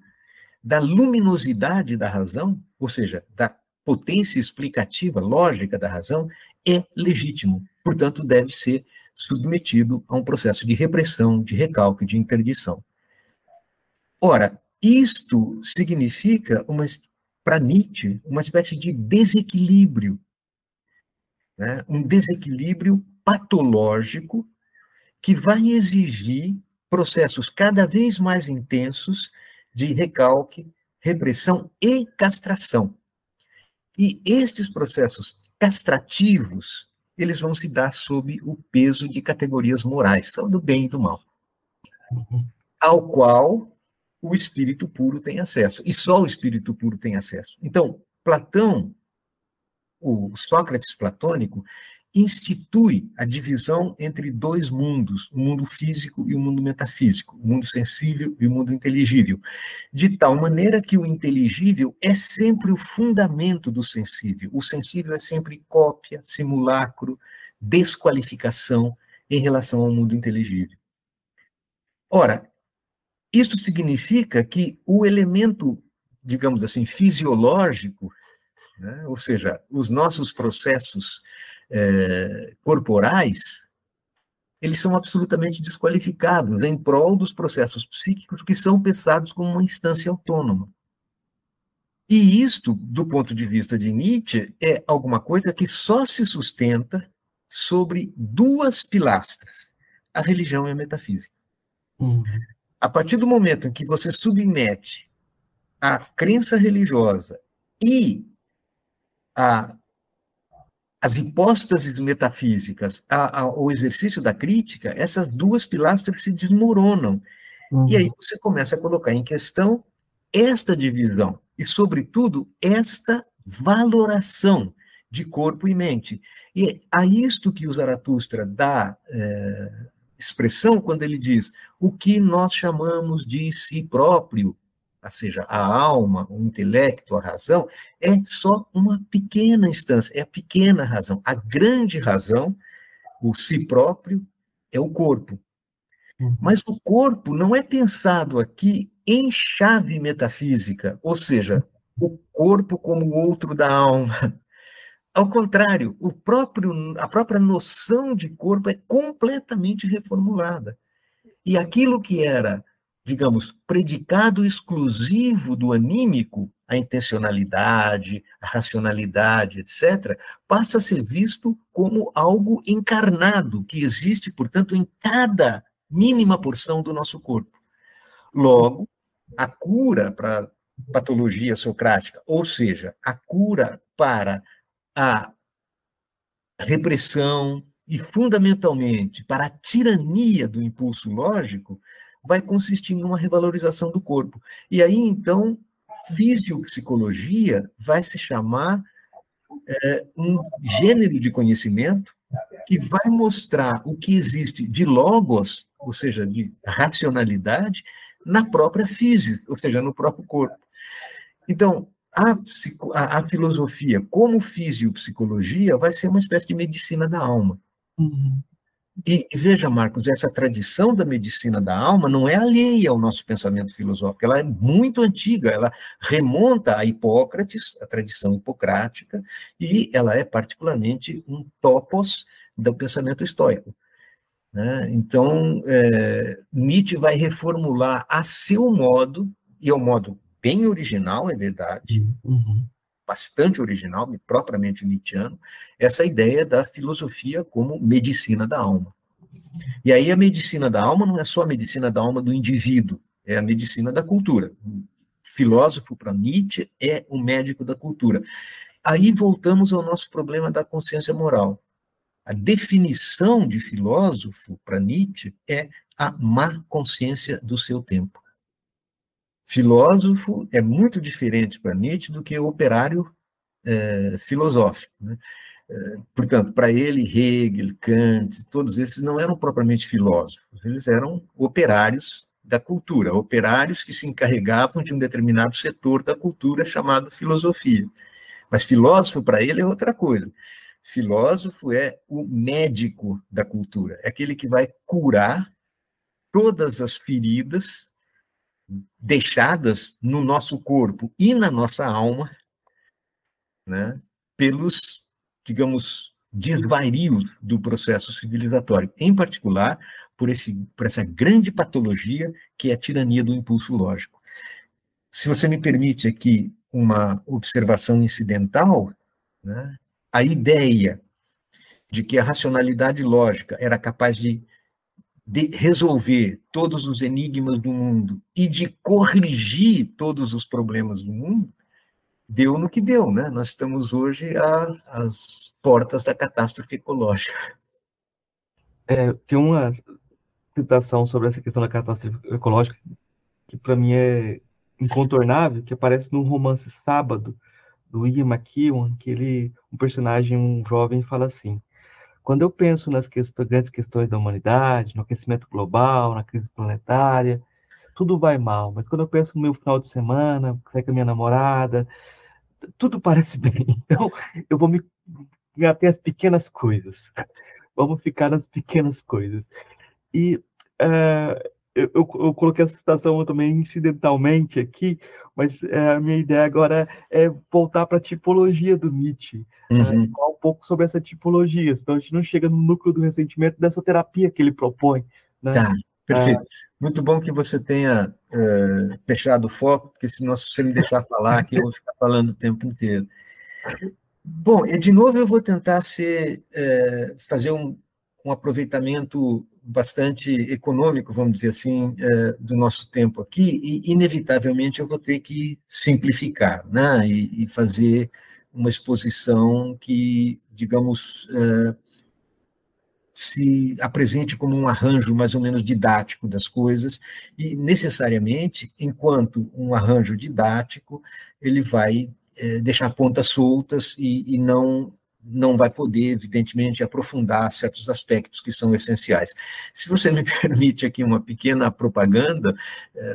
S2: da luminosidade da razão, ou seja, da potência explicativa, lógica da razão, é legítimo. Portanto, deve ser submetido a um processo de repressão, de recalque, de interdição. Ora, isto significa, para Nietzsche, uma espécie de desequilíbrio, né? Um desequilíbrio patológico que vai exigir processos cada vez mais intensos de recalque, repressão e castração. E estes processos castrativos, eles vão se dar sob o peso de categorias morais, só do bem e do mal, ao qual o espírito puro tem acesso, e só o espírito puro tem acesso. Então, Platão, o Sócrates platônico, institui a divisão entre dois mundos, o mundo físico e o mundo metafísico, o mundo sensível e o mundo inteligível, de tal maneira que o inteligível é sempre o fundamento do sensível. O sensível é sempre cópia, simulacro, desqualificação em relação ao mundo inteligível. Ora, isso significa que o elemento, digamos assim, fisiológico, né, ou seja, os nossos processos corporais, eles são absolutamente desqualificados em prol dos processos psíquicos que são pensados como uma instância autônoma. E isto, do ponto de vista de Nietzsche, é alguma coisa que só se sustenta sobre duas pilastras, a religião e a metafísica. A partir do momento em que você submete a crença religiosa e a as hipóstases metafísicas, o exercício da crítica, essas duas pilastras se desmoronam. E aí você começa a colocar em questão esta divisão e, sobretudo, esta valoração de corpo e mente. E a isto que o Zaratustra dá expressão quando ele diz o que nós chamamos de si próprio, ou seja, a alma, o intelecto, a razão, é só uma pequena instância, é a pequena razão. A grande razão, o si próprio, é o corpo. Mas o corpo não é pensado aqui em chave metafísica, ou seja, o corpo como o outro da alma. Ao contrário, a própria noção de corpo é completamente reformulada. E aquilo que era, digamos, predicado exclusivo do anímico, a intencionalidade, a racionalidade, etc., passa a ser visto como algo encarnado, que existe, portanto, em cada mínima porção do nosso corpo. Logo, a cura para patologia socrática, ou seja, a cura para a repressão e, fundamentalmente, para a tirania do impulso lógico, vai consistir em uma revalorização do corpo. E aí, então, fisiopsicologia vai se chamar um gênero de conhecimento que vai mostrar o que existe de logos, ou seja, de racionalidade, na própria physis, ou seja, no próprio corpo. Então, a filosofia, como fisiopsicologia, vai ser uma espécie de medicina da alma. E veja, Marcos, essa tradição da medicina da alma não é alheia ao nosso pensamento filosófico, ela é muito antiga, ela remonta a Hipócrates, a tradição hipocrática, e ela é particularmente um topos do pensamento estoico. Né? Então, Nietzsche vai reformular a seu modo, e é um modo bem original, é verdade, bastante original, propriamente nietzschiano, essa ideia da filosofia como medicina da alma. E aí a medicina da alma não é só a medicina da alma do indivíduo, é a medicina da cultura. O filósofo, para Nietzsche, é o médico da cultura. Aí voltamos ao nosso problema da consciência moral. A definição de filósofo, para Nietzsche, é a má consciência do seu tempo. Filósofo é muito diferente para Nietzsche do que operário filosófico. Né? Portanto, para ele, Hegel, Kant, todos esses não eram propriamente filósofos, eles eram operários da cultura, operários que se encarregavam de um determinado setor da cultura chamado filosofia. Mas filósofo, para ele, é outra coisa. Filósofo é o médico da cultura, é aquele que vai curar todas as feridas deixadas no nosso corpo e na nossa alma, né, pelos, digamos, desvarios do processo civilizatório, em particular por essa grande patologia que é a tirania do impulso lógico. Se você me permite aqui uma observação incidental, né, a ideia de que a racionalidade lógica era capaz de resolver todos os enigmas do mundo e de corrigir todos os problemas do mundo, deu no que deu, né? Nós estamos hoje às portas da catástrofe ecológica.
S3: Tem uma citação sobre essa questão da catástrofe ecológica que para mim é incontornável, que aparece no romance Sábado, do Ian McEwan, que um personagem, um jovem, fala assim: quando eu penso nas grandes questões da humanidade, no aquecimento global, na crise planetária, tudo vai mal. Mas quando eu penso no meu final de semana, sair com a minha namorada, tudo parece bem. Então, eu vou me ater às pequenas coisas. Vamos ficar nas pequenas coisas. E eu coloquei essa citação também incidentalmente aqui, mas a minha ideia agora é voltar para a tipologia do Nietzsche, falar um pouco sobre essa tipologia, senão a gente não chega no núcleo do ressentimento dessa terapia que ele propõe. Né?
S2: Tá, perfeito. Muito bom que você tenha fechado o foco, porque senão, se você me deixar falar aqui, eu vou ficar falando o tempo inteiro. Bom, e de novo eu vou tentar fazer um aproveitamento bastante econômico, vamos dizer assim, do nosso tempo aqui, e inevitavelmente eu vou ter que simplificar, né, e fazer uma exposição que, digamos, se apresente como um arranjo mais ou menos didático das coisas, e necessariamente, enquanto um arranjo didático, ele vai deixar pontas soltas e não vai poder, evidentemente, aprofundar certos aspectos que são essenciais. Se você me permite aqui uma pequena propaganda,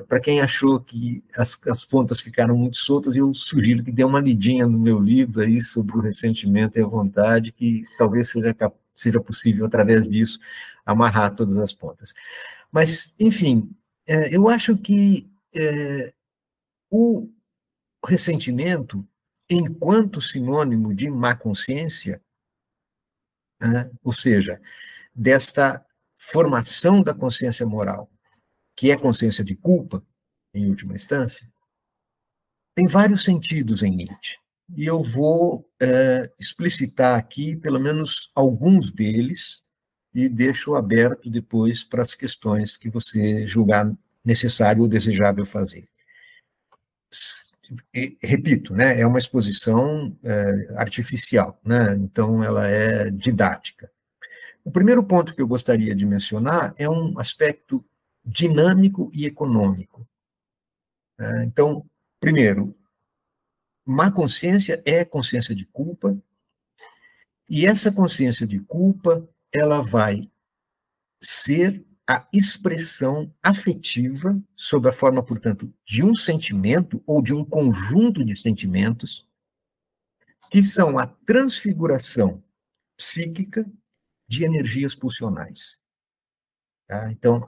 S2: para quem achou que as pontas ficaram muito soltas, eu sugiro que dê uma lidinha no meu livro aí sobre o ressentimento e a vontade, que talvez seja possível, através disso, amarrar todas as pontas. Mas, enfim, eu acho que o ressentimento, enquanto sinônimo de má consciência, ou seja, desta formação da consciência moral, que é consciência de culpa, em última instância, tem vários sentidos em Nietzsche. E eu vou explicitar aqui, pelo menos, alguns deles, e deixo aberto depois para as questões que você julgar necessário ou desejável fazer. Repito, né, é uma exposição artificial, né, então ela é didática. O primeiro ponto que eu gostaria de mencionar é um aspecto dinâmico e econômico. Então, primeiro, má consciência é consciência de culpa, e essa consciência de culpa ela vai ser a expressão afetiva, sob a forma, portanto, de um sentimento ou de um conjunto de sentimentos, que são a transfiguração psíquica de energias pulsionais. Tá? Então,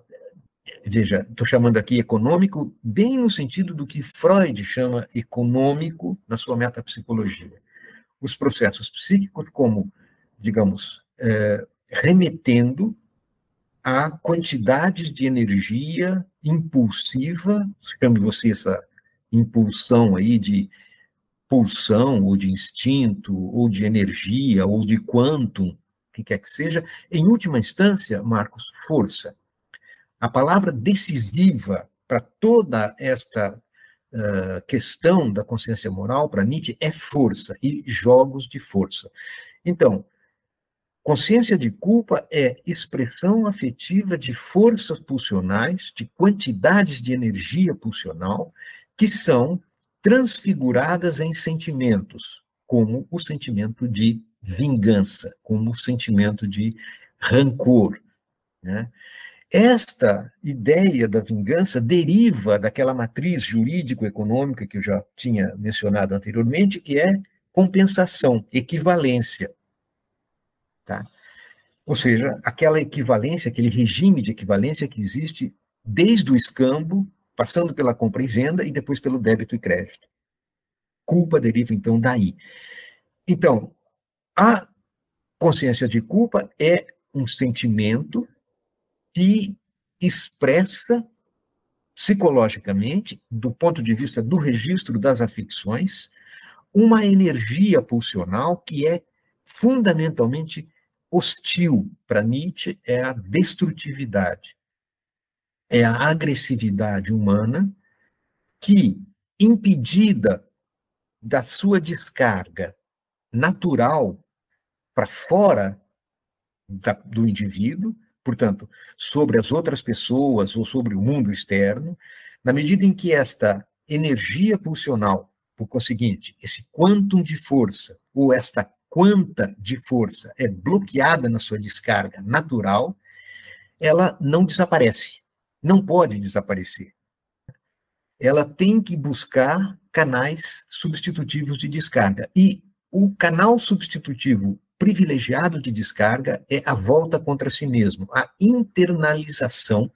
S2: veja, estou chamando aqui econômico bem no sentido do que Freud chama econômico na sua metapsicologia. Os processos psíquicos como, digamos, remetendo a quantidades de energia impulsiva, chame você essa impulsão aí de pulsão, ou de instinto, ou de energia, ou de quantum, o que quer que seja, em última instância, Marcos, força. A palavra decisiva para toda esta questão da consciência moral, para Nietzsche, é força, e jogos de força. Então, consciência de culpa é expressão afetiva de forças pulsionais, de quantidades de energia pulsional, que são transfiguradas em sentimentos, como o sentimento de vingança, como o sentimento de rancor, né? Esta ideia da vingança deriva daquela matriz jurídico-econômica que eu já tinha mencionado anteriormente, que é compensação, equivalência. Tá? Ou seja, aquela equivalência, aquele regime de equivalência que existe desde o escambo, passando pela compra e venda e depois pelo débito e crédito. Culpa deriva, então, daí. Então, a consciência de culpa é um sentimento que expressa psicologicamente, do ponto de vista do registro das afecções, uma energia pulsional que é fundamentalmente hostil. Para Nietzsche, é a destrutividade, é a agressividade humana que, impedida da sua descarga natural para fora do indivíduo, portanto, sobre as outras pessoas ou sobre o mundo externo, na medida em que esta energia pulsional, por conseguinte, esse quantum de força, ou esta quanta de força é bloqueada na sua descarga natural, ela não desaparece, não pode desaparecer. Ela tem que buscar canais substitutivos de descarga. E o canal substitutivo privilegiado de descarga é a volta contra si mesmo, a internalização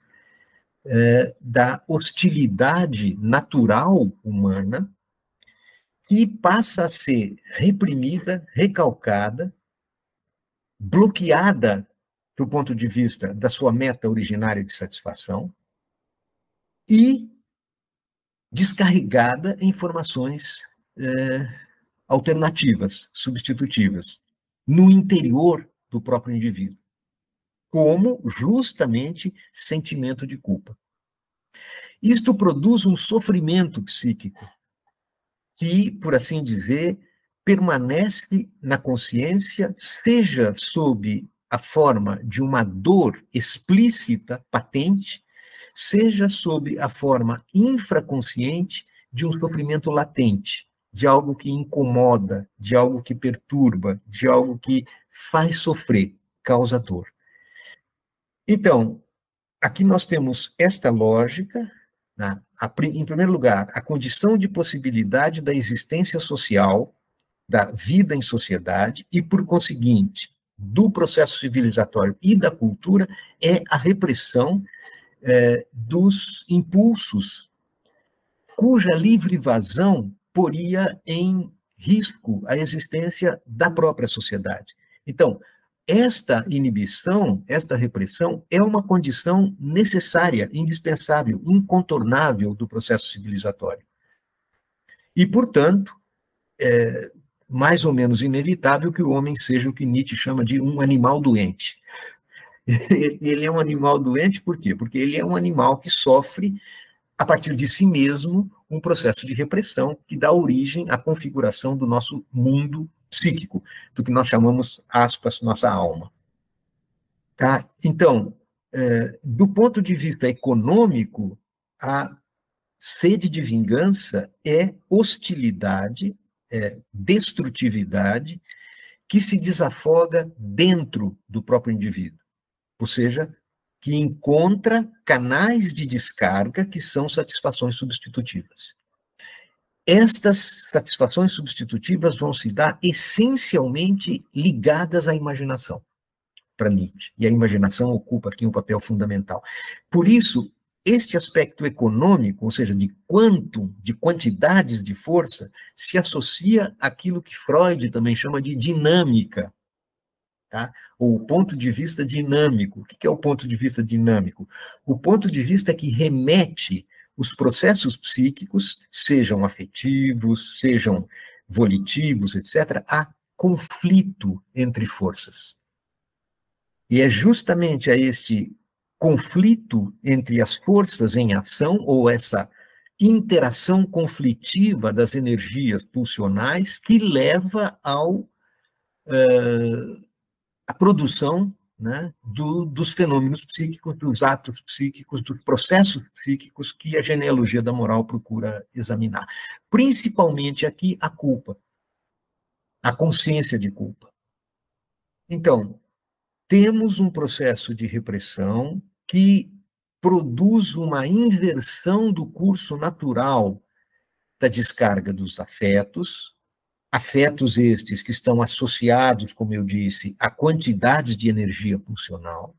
S2: da hostilidade natural humana, que passa a ser reprimida, recalcada, bloqueada do ponto de vista da sua meta originária de satisfação e descarregada em informações alternativas, substitutivas, no interior do próprio indivíduo, como justamente sentimento de culpa. Isto produz um sofrimento psíquico que, por assim dizer, permanece na consciência, seja sob a forma de uma dor explícita, patente, seja sob a forma infraconsciente de um sofrimento latente, de algo que incomoda, de algo que perturba, de algo que faz sofrer, causa dor. Então, aqui nós temos esta lógica, né? Em primeiro lugar, a condição de possibilidade da existência social, da vida em sociedade, e, por conseguinte, do processo civilizatório e da cultura, é a repressão dos impulsos, cuja livre vazão poria em risco a existência da própria sociedade. Então, esta inibição, esta repressão, é uma condição necessária, indispensável, incontornável do processo civilizatório. E, portanto, mais ou menos inevitável que o homem seja o que Nietzsche chama de um animal doente. Ele é um animal doente por quê? Porque ele é um animal que sofre, a partir de si mesmo, um processo de repressão que dá origem à configuração do nosso mundo psíquico, do que nós chamamos, aspas, nossa alma. Tá? Então, do ponto de vista econômico, a sede de vingança é hostilidade, é destrutividade, que se desafoga dentro do próprio indivíduo. Ou seja, que encontra canais de descarga que são satisfações substitutivas. Estas satisfações substitutivas vão se dar essencialmente ligadas à imaginação, para Nietzsche, e a imaginação ocupa aqui um papel fundamental. Por isso, este aspecto econômico, ou seja, de quantidades de força, se associa àquilo que Freud também chama de dinâmica, tá? Ou o ponto de vista dinâmico. O que é o ponto de vista dinâmico? O ponto de vista que remete os processos psíquicos, sejam afetivos, sejam volitivos, etc., a conflito entre forças. E é justamente a este conflito entre as forças em ação, ou essa interação conflitiva das energias pulsionais, que leva à produção, né, dos fenômenos psíquicos, dos atos psíquicos, dos processos psíquicos que a genealogia da moral procura examinar. Principalmente aqui a culpa, a consciência de culpa. Então, temos um processo de repressão que produz uma inversão do curso natural da descarga dos afetos estes que estão associados, como eu disse, a quantidades de energia pulsional.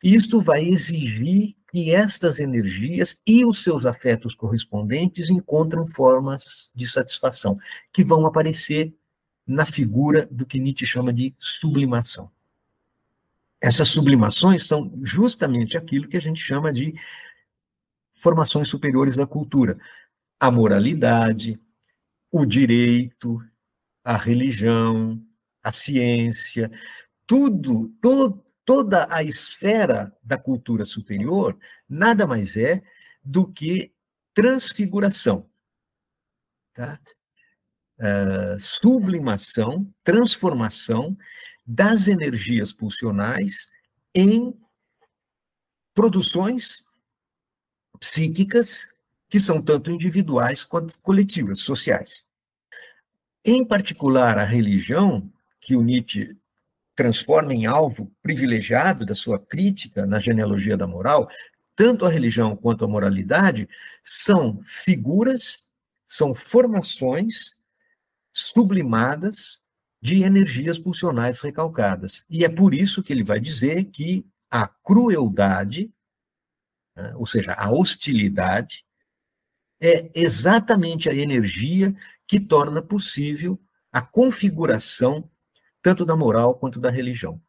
S2: Isto vai exigir que estas energias e os seus afetos correspondentes encontrem formas de satisfação, que vão aparecer na figura do que Nietzsche chama de sublimação. Essas sublimações são justamente aquilo que a gente chama de formações superiores da cultura. A moralidade, o direito, a religião, a ciência, toda a esfera da cultura superior nada mais é do que transfiguração, tá? Sublimação, transformação das energias pulsionais em produções psíquicas que são tanto individuais quanto coletivas, sociais. Em particular, a religião, que o Nietzsche transforma em alvo privilegiado da sua crítica na genealogia da moral, tanto a religião quanto a moralidade são figuras, são formações sublimadas de energias pulsionais recalcadas. E é por isso que ele vai dizer que a crueldade, né, ou seja, a hostilidade, é exatamente a energia que torna possível a configuração tanto da moral quanto da religião.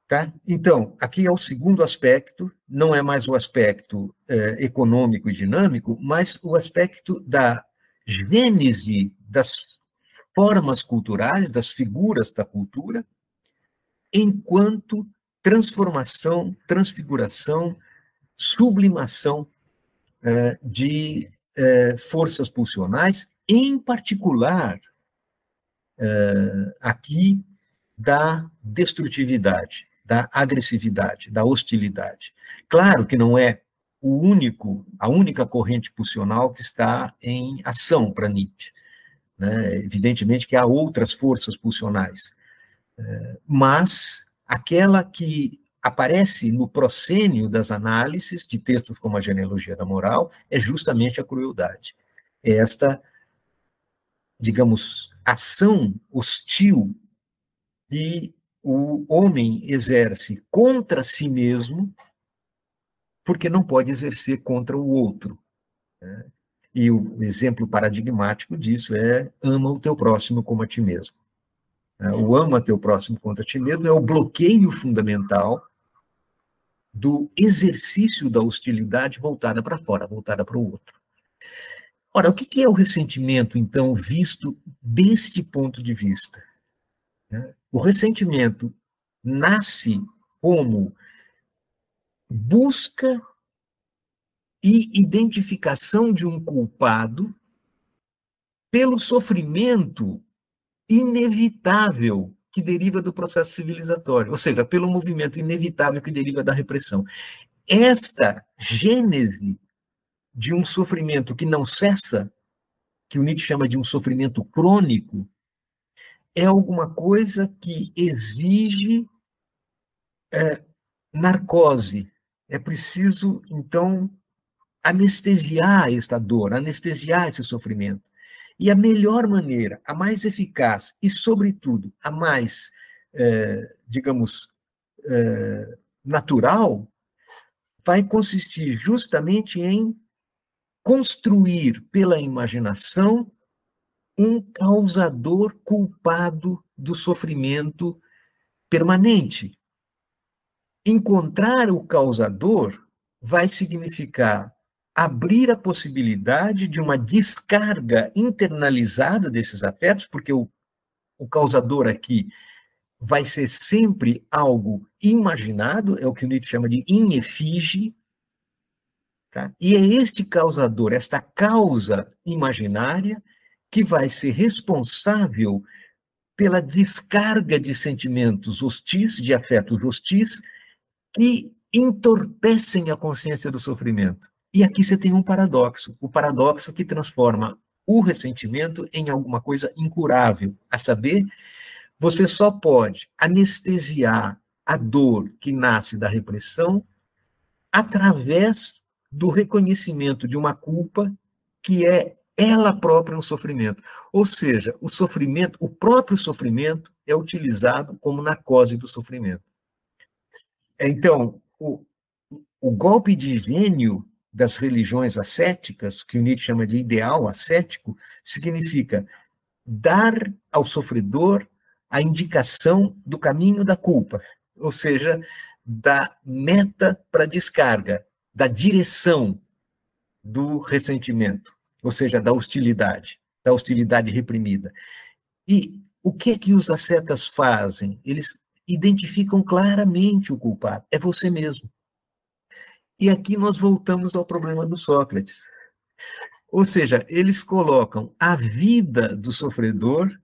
S2: Tá? Então, aqui é o segundo aspecto, não é mais o aspecto econômico e dinâmico, mas o aspecto da gênese das formas culturais, das figuras da cultura, enquanto transformação, transfiguração, sublimação de forças pulsionais, em particular aqui da destrutividade, da agressividade, da hostilidade. Claro que não é a única corrente pulsional que está em ação para Nietzsche, né? Evidentemente que há outras forças pulsionais, mas aquela que aparece no proscênio das análises de textos como a Genealogia da Moral é justamente a crueldade. Esta, digamos, ação hostil que o homem exerce contra si mesmo, porque não pode exercer contra o outro, né? E o exemplo paradigmático disso é ama o teu próximo como a ti mesmo. O ama teu próximo contra ti mesmo é o bloqueio fundamental do exercício da hostilidade voltada para fora, voltada para o outro. Ora, o que é o ressentimento, então, visto deste ponto de vista? O ressentimento nasce como busca e identificação de um culpado pelo sofrimento inevitável que deriva do processo civilizatório, ou seja, pelo movimento inevitável que deriva da repressão. Esta gênese de um sofrimento que não cessa, que o Nietzsche chama de um sofrimento crônico, é alguma coisa que exige narcose. É preciso, então, anestesiar esta dor, anestesiar esse sofrimento. E a melhor maneira, a mais eficaz e, sobretudo, a mais, digamos, natural, vai consistir justamente em construir pela imaginação um causador culpado do sofrimento permanente. Encontrar o causador vai significar abrir a possibilidade de uma descarga internalizada desses afetos, porque o causador aqui vai ser sempre algo imaginado, é o que o Nietzsche chama de in effigie, tá? E é este causador, esta causa imaginária, que vai ser responsável pela descarga de sentimentos hostis, de afetos hostis, que entorpecem a consciência do sofrimento. E aqui você tem um paradoxo, o paradoxo que transforma o ressentimento em alguma coisa incurável, a saber, você só pode anestesiar a dor que nasce da repressão através do reconhecimento de uma culpa que é ela própria um sofrimento. Ou seja, o sofrimento, o próprio sofrimento é utilizado como narcose do sofrimento. Então, o golpe de gênio das religiões ascéticas, que o Nietzsche chama de ideal ascético, significa dar ao sofredor a indicação do caminho da culpa, ou seja, da meta para descarga, da direção do ressentimento, ou seja, da hostilidade reprimida. E o que é que os ascetas fazem? Eles identificam claramente o culpado, é você mesmo. E aqui nós voltamos ao problema do Sócrates. Ou seja, eles colocam a vida do sofredor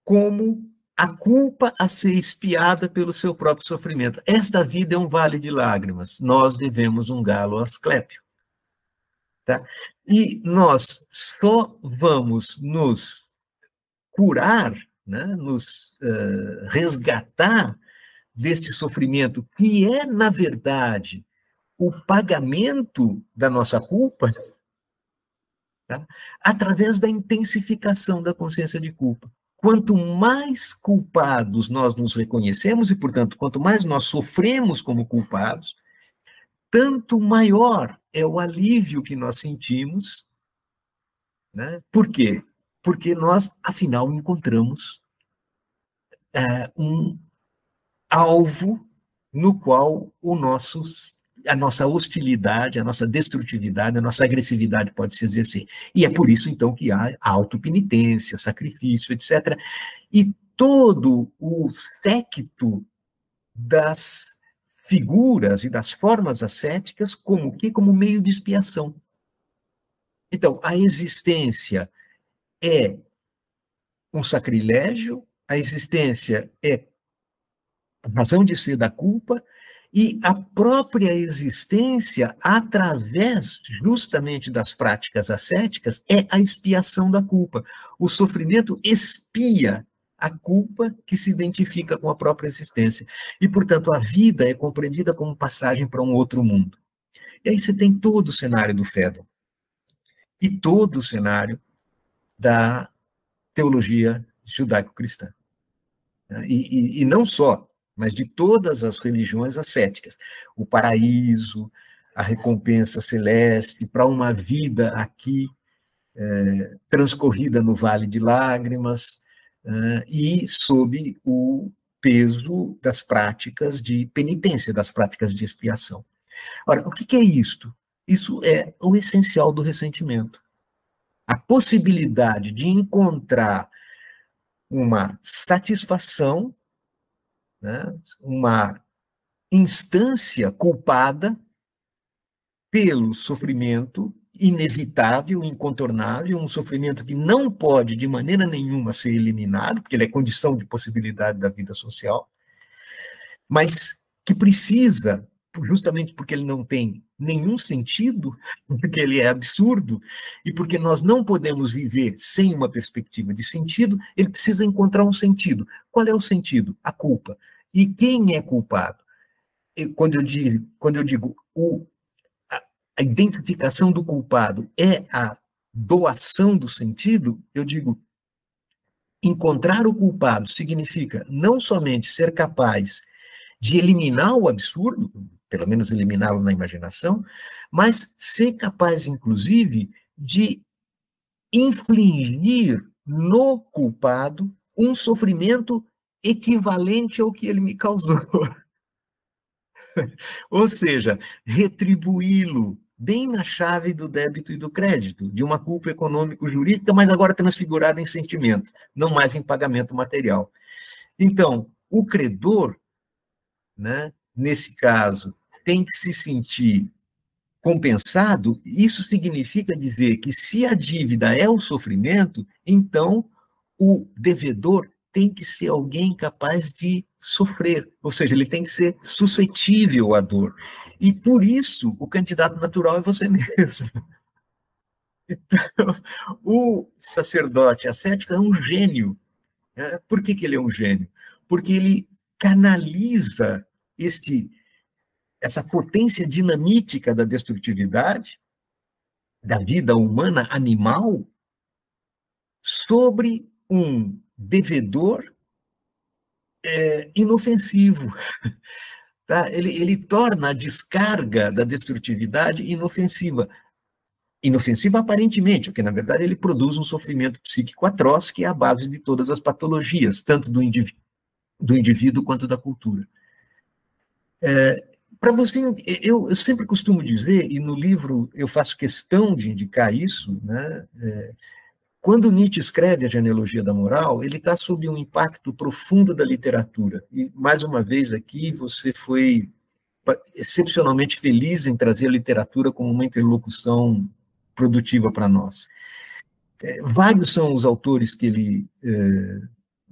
S2: como a culpa a ser expiada pelo seu próprio sofrimento. Esta vida é um vale de lágrimas. Nós devemos um galo a Asclépio. Tá? E nós só vamos nos curar, né, nos resgatar deste sofrimento, que é, na verdade, o pagamento da nossa culpa, tá, através da intensificação da consciência de culpa. Quanto mais culpados nós nos reconhecemos e, portanto, quanto mais nós sofremos como culpados, tanto maior é o alívio que nós sentimos, né? Por quê? Porque nós, afinal, encontramos um alvo no qual a nossa hostilidade, a nossa destrutividade, a nossa agressividade pode se exercer. E é por isso, então, que há autopenitência, sacrifício, etc. E todo o séquito das figuras e das formas ascéticas como meio de expiação. Então, a existência é um sacrilégio, a existência é a razão de ser da culpa, e a própria existência, através justamente das práticas ascéticas, é a expiação da culpa. O sofrimento expia a culpa que se identifica com a própria existência. E, portanto, a vida é compreendida como passagem para um outro mundo. E aí você tem todo o cenário do Phaedon e todo o cenário da teologia judaico-cristã. E não só, mas de todas as religiões ascéticas. O paraíso, a recompensa celeste para uma vida aqui transcorrida no vale de lágrimas e sob o peso das práticas de penitência, das práticas de expiação. Ora, o que é isto? Isso é o essencial do ressentimento. A possibilidade de encontrar uma satisfação, né, uma instância culpada pelo sofrimento inevitável, incontornável, um sofrimento que não pode de maneira nenhuma ser eliminado, porque ele é condição de possibilidade da vida social, mas que precisa, justamente porque ele não tem nenhum sentido, porque ele é absurdo, e porque nós não podemos viver sem uma perspectiva de sentido, ele precisa encontrar um sentido. Qual é o sentido? A culpa. E quem é culpado? Quando eu digo a identificação do culpado é a doação do sentido, eu digo, encontrar o culpado significa não somente ser capaz de eliminar o absurdo, pelo menos eliminá-lo na imaginação, mas ser capaz, inclusive, de infligir no culpado um sofrimento equivalente ao que ele me causou. Ou seja, retribuí-lo bem na chave do débito e do crédito, de uma culpa econômico-jurídica, mas agora transfigurada em sentimento, não mais em pagamento material. Então, o credor, né, nesse caso, tem que se sentir compensado. Isso significa dizer que se a dívida é o sofrimento, então o devedor tem que ser alguém capaz de sofrer, ou seja, ele tem que ser suscetível à dor. E por isso o candidato natural é você mesmo. Então, o sacerdote ascético é um gênio. Por que ele é um gênio? Porque ele canaliza essa potência dinamítica da destrutividade, da vida humana animal, sobre um devedor inofensivo. Tá? Ele torna a descarga da destrutividade inofensiva. Inofensiva aparentemente, porque, na verdade, ele produz um sofrimento psíquico atroz que é a base de todas as patologias, tanto do indivíduo quanto da cultura. Para você, eu sempre costumo dizer, e no livro eu faço questão de indicar isso, né? Quando Nietzsche escreve a Genealogia da Moral, ele está sob um impacto profundo da literatura. E, mais uma vez, aqui você foi excepcionalmente feliz em trazer a literatura como uma interlocução produtiva para nós. Vários são os autores que ele,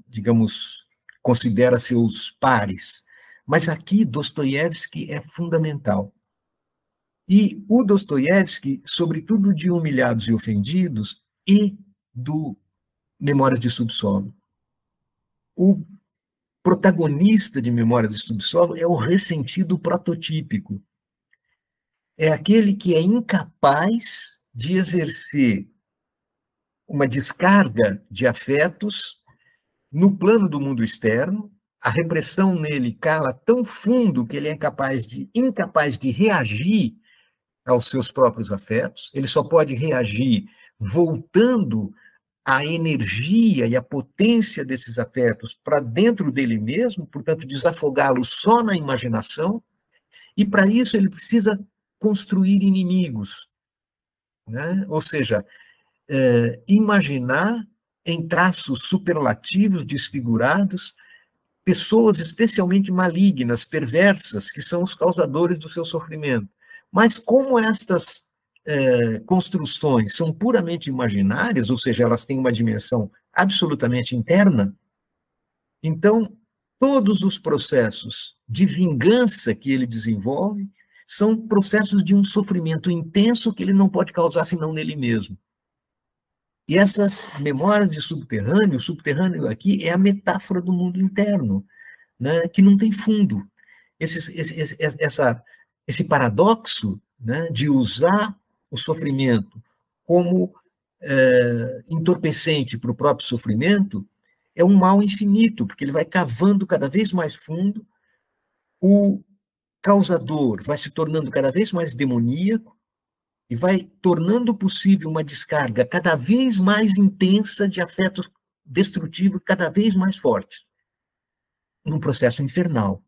S2: digamos, considera seus pares, mas aqui Dostoiévski é fundamental. E o Dostoiévski, sobretudo de Humilhados e Ofendidos, e do Memórias de Subsolo. O protagonista de Memórias de Subsolo é o ressentido prototípico. É aquele que é incapaz de exercer uma descarga de afetos no plano do mundo externo. A repressão nele cala tão fundo que ele é incapaz de reagir aos seus próprios afetos. Ele só pode reagir voltando a energia e a potência desses afetos para dentro dele mesmo, portanto, desafogá-los só na imaginação, e para isso ele precisa construir inimigos, né? Ou seja, imaginar em traços superlativos, desfigurados, pessoas especialmente malignas, perversas, que são os causadores do seu sofrimento. Mas como estas construções são puramente imaginárias, ou seja, elas têm uma dimensão absolutamente interna, então todos os processos de vingança que ele desenvolve são processos de um sofrimento intenso que ele não pode causar senão nele mesmo. E essas memórias de subterrâneo, o subterrâneo aqui é a metáfora do mundo interno, né, que não tem fundo. Esse paradoxo, né, de usar o sofrimento como entorpecente para o próprio sofrimento é um mal infinito, porque ele vai cavando cada vez mais fundo, o causador vai se tornando cada vez mais demoníaco e vai tornando possível uma descarga cada vez mais intensa de afetos destrutivos, cada vez mais fortes, num processo infernal.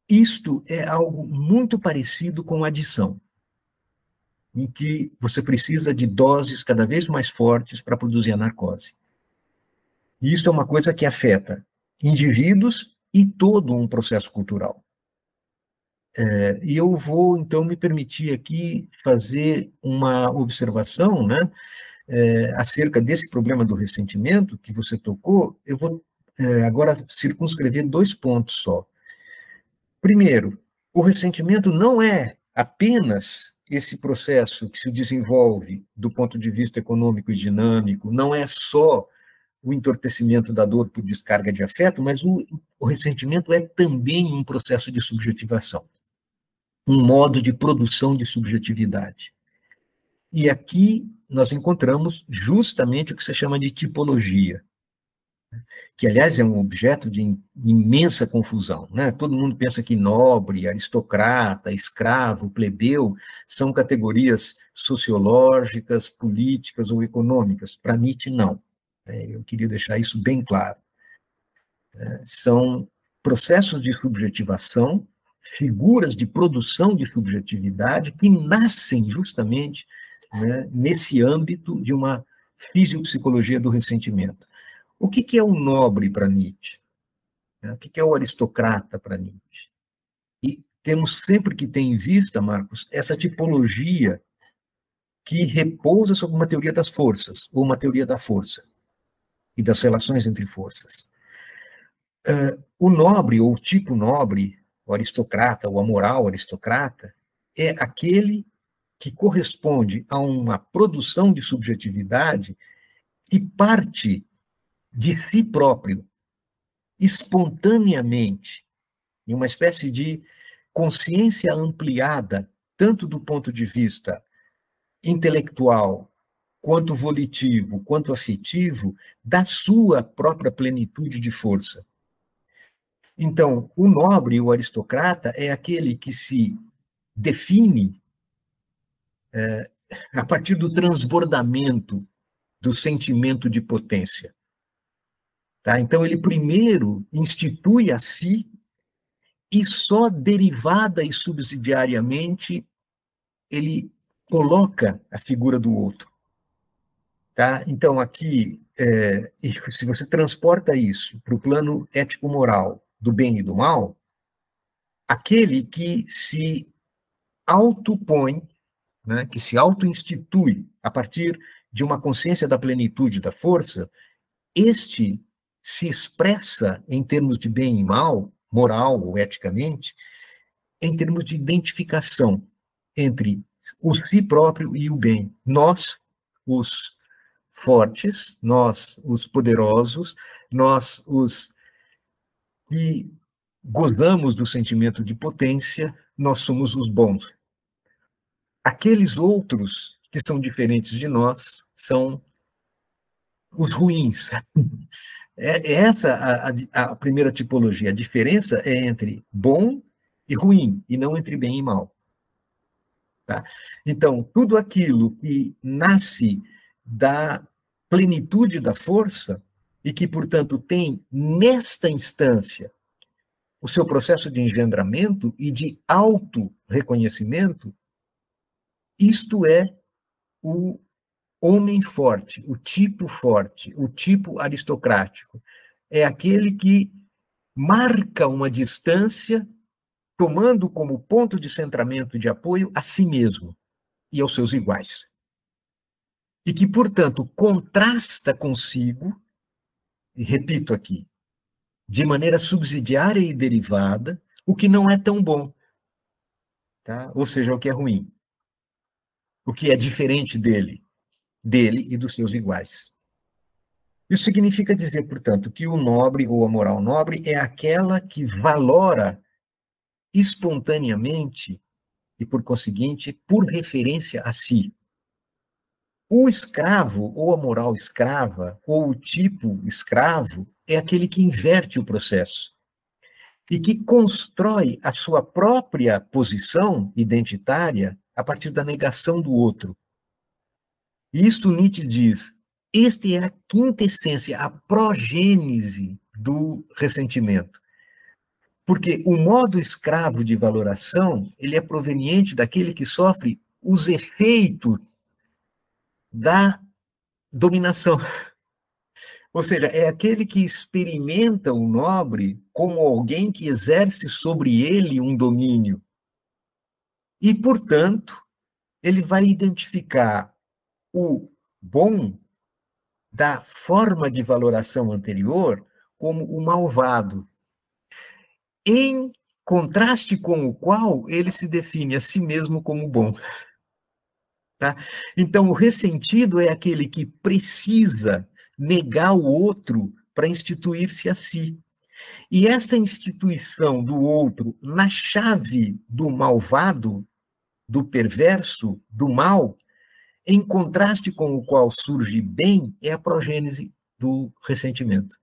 S2: Isto é algo muito parecido com a adição, em que você precisa de doses cada vez mais fortes para produzir a narcose. E isso é uma coisa que afeta indivíduos e todo um processo cultural. E eu vou, então, me permitir aqui fazer uma observação, né, acerca desse problema do ressentimento que você tocou. Eu vou agora circunscrever 2 pontos só. Primeiro, o ressentimento não é apenas esse processo que se desenvolve do ponto de vista econômico e dinâmico, não é só o entorpecimento da dor por descarga de afeto, mas o ressentimento é também um processo de subjetivação, um modo de produção de subjetividade. E aqui nós encontramos justamente o que se chama de tipologia, que, aliás, é um objeto de imensa confusão, né? Todo mundo pensa que nobre, aristocrata, escravo, plebeu são categorias sociológicas, políticas ou econômicas. Para Nietzsche, não. Eu queria deixar isso bem claro. São processos de subjetivação, figuras de produção de subjetividade que nascem justamente, né, nesse âmbito de uma fisiopsicologia do ressentimento. O que é o nobre para Nietzsche? O que é o aristocrata para Nietzsche? E temos sempre que ter em vista, Marcos, essa tipologia que repousa sobre uma teoria das forças, ou uma teoria da força, e das relações entre forças. O nobre, ou o tipo nobre, o aristocrata, o amoral aristocrata, é aquele que corresponde a uma produção de subjetividade que parte de si próprio, espontaneamente, em uma espécie de consciência ampliada, tanto do ponto de vista intelectual, quanto volitivo, quanto afetivo, da sua própria plenitude de força. Então, o nobre, o aristocrata, é aquele que se define a partir do transbordamento do sentimento de potência. Tá? Então, ele primeiro institui a si e só derivada e subsidiariamente ele coloca a figura do outro. Tá? Então, aqui, se você transporta isso para o plano ético-moral do bem e do mal, aquele que se autopõe, né, que se auto-institui a partir de uma consciência da plenitude da força, este se expressa em termos de bem e mal, moral ou eticamente, em termos de identificação entre o si próprio e o bem. Nós, os fortes, nós, os poderosos, nós, os que gozamos do sentimento de potência, nós somos os bons. Aqueles outros que são diferentes de nós são os ruins. Essa a primeira tipologia. A diferença é entre bom e ruim, e não entre bem e mal. Tá? Então, tudo aquilo que nasce da plenitude da força e que, portanto, tem, nesta instância, o seu processo de engendramento e de auto-reconhecimento, isto é o homem forte, o tipo aristocrático. É aquele que marca uma distância, tomando como ponto de centramento de apoio a si mesmo e aos seus iguais. e que, portanto, contrasta consigo, e repito aqui, de maneira subsidiária e derivada, o que não é tão bom, tá? Ou seja, o que é ruim, o que é diferente dele e dos seus iguais. Isso significa dizer, portanto, que o nobre ou a moral nobre é aquela que valora espontaneamente e, por conseguinte, por referência a si. O escravo, ou a moral escrava, ou o tipo escravo, é aquele que inverte o processo e que constrói a sua própria posição identitária a partir da negação do outro. E isto Nietzsche diz, este é a quintessência, a progênese do ressentimento. Porque o modo escravo de valoração, ele é proveniente daquele que sofre os efeitos da dominação. Ou seja, é aquele que experimenta o nobre como alguém que exerce sobre ele um domínio. E, portanto, ele vai identificar o bom da forma de valoração anterior como o malvado, em contraste com o qual ele se define a si mesmo como bom. Tá? Então, o ressentido é aquele que precisa negar o outro para instituir-se a si. E essa instituição do outro na chave do malvado, do perverso, do mal, em contraste com o qual surge bem, é a progênese do ressentimento.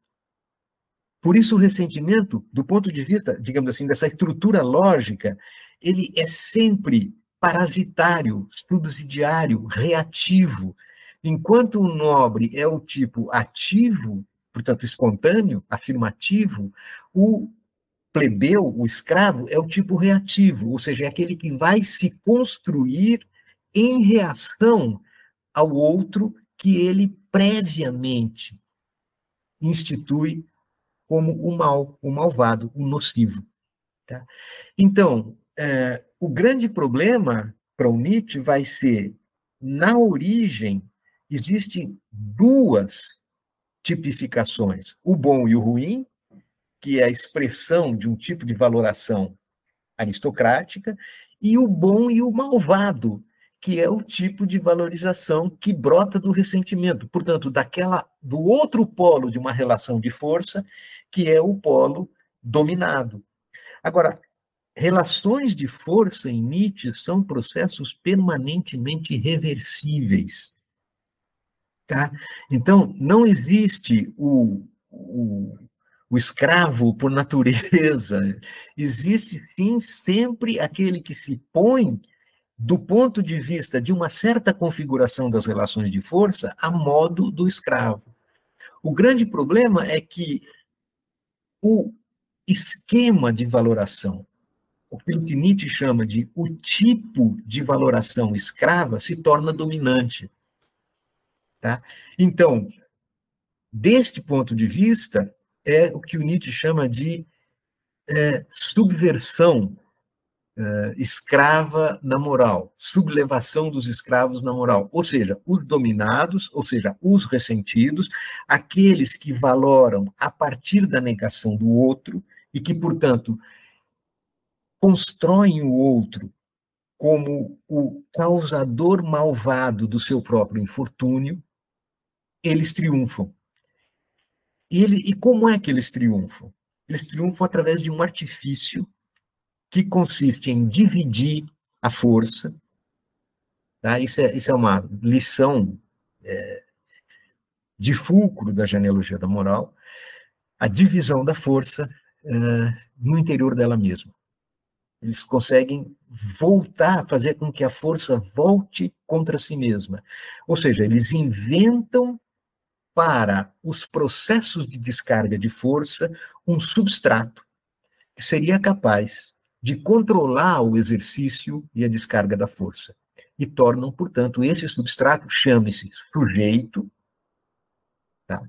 S2: Por isso, o ressentimento, do ponto de vista, digamos assim, dessa estrutura lógica, ele é sempre parasitário, subsidiário, reativo. Enquanto o nobre é o tipo ativo, portanto, espontâneo, afirmativo, o plebeu, o escravo, é o tipo reativo, ou seja, é aquele que vai se construir em reação ao outro que ele previamente institui como o mal, o malvado, o nocivo. Tá? Então, o grande problema para o Nietzsche vai ser, na origem, existem duas tipificações, o bom e o ruim, que é a expressão de um tipo de valoração aristocrática, e o bom e o malvado, que é o tipo de valorização que brota do ressentimento, portanto, do outro polo de uma relação de força, que é o polo dominado. Agora, relações de força em Nietzsche são processos permanentemente reversíveis. Tá? Então, não existe o escravo por natureza. Existe, sim, sempre aquele que se põe, do ponto de vista de uma certa configuração das relações de força, a modo do escravo. O grande problema é que o esquema de valoração, aquilo que Nietzsche chama de o tipo de valoração escrava, se torna dominante. Tá? Então, deste ponto de vista, é o que o Nietzsche chama de subversão escrava na moral, sublevação dos escravos na moral, ou seja, os dominados, ou seja, os ressentidos, aqueles que valoram a partir da negação do outro e que, portanto, constroem o outro como o causador malvado do seu próprio infortúnio, eles triunfam. E como é que eles triunfam? Eles triunfam através de um artifício que consiste em dividir a força. Tá? Isso é uma lição de fulcro da genealogia da moral, a divisão da força no interior dela mesma. Eles conseguem voltar, fazer com que a força volte contra si mesma. Ou seja, eles inventam para os processos de descarga de força um substrato que seria capaz de controlar o exercício e a descarga da força. E tornam, portanto, esse substrato, chame-se sujeito, tá?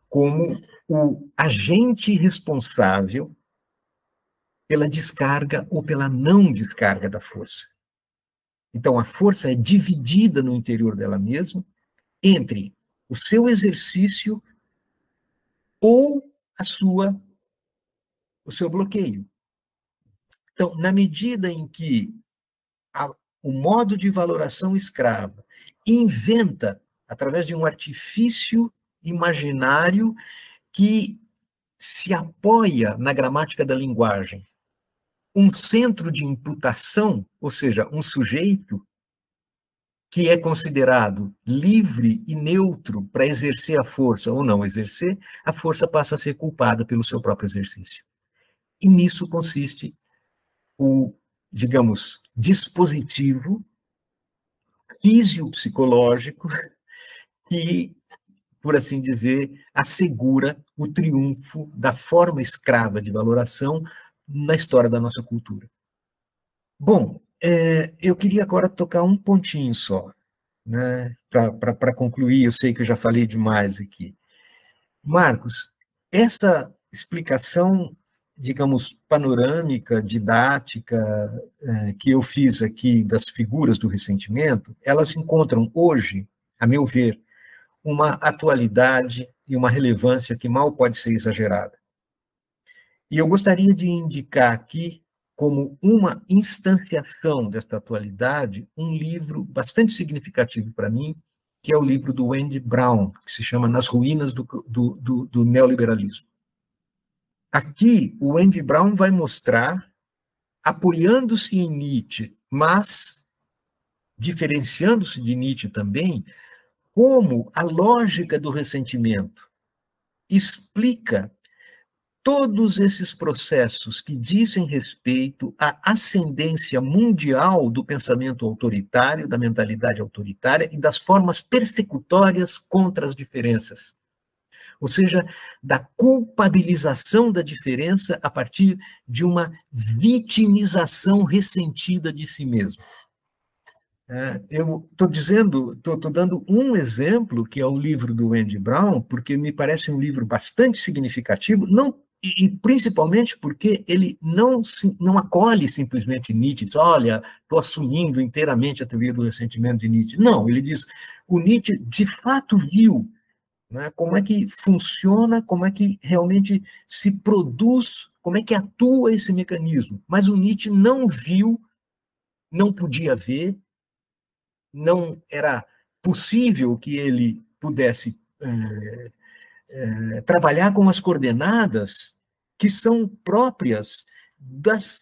S2: Como o agente responsável pela descarga ou pela não descarga da força. Então, a força é dividida no interior dela mesma, entre o seu exercício ou o seu bloqueio. Então, na medida em que o modo de valoração escrava inventa, através de um artifício imaginário que se apoia na gramática da linguagem, um centro de imputação, ou seja, um sujeito que é considerado livre e neutro para exercer a força ou não exercer, a força passa a ser culpada pelo seu próprio exercício. E nisso consiste o, digamos, dispositivo fisiopsicológico que, por assim dizer, assegura o triunfo da forma escrava de valoração na história da nossa cultura. Bom, eu queria agora tocar um pontinho só, né, para concluir. Eu sei que eu já falei demais aqui. Marcos, essa explicação, digamos, panorâmica, didática, que eu fiz aqui das figuras do ressentimento, elas encontram hoje, a meu ver, uma atualidade e uma relevância que mal pode ser exagerada. E eu gostaria de indicar aqui, como uma instanciação desta atualidade, um livro bastante significativo para mim, que é o livro do Andy Brown, que se chama Nas Ruínas do Neoliberalismo. Aqui, o Andy Brown vai mostrar, apoiando-se em Nietzsche, mas diferenciando-se de Nietzsche também, como a lógica do ressentimento explica todos esses processos que dizem respeito à ascendência mundial do pensamento autoritário, da mentalidade autoritária e das formas persecutórias contra as diferenças. Ou seja, da culpabilização da diferença a partir de uma vitimização ressentida de si mesmo. Eu estou dando um exemplo, que é o livro do Andy Brown, porque me parece um livro bastante significativo, e principalmente porque ele não acolhe simplesmente Nietzsche, diz, olha, estou assumindo inteiramente a teoria do ressentimento de Nietzsche. Não, ele diz, o Nietzsche de fato viu, né, como é que funciona, como é que realmente se produz, como é que atua esse mecanismo. Mas o Nietzsche não viu, não podia ver, não era possível que ele pudesse trabalhar com as coordenadas que são próprias das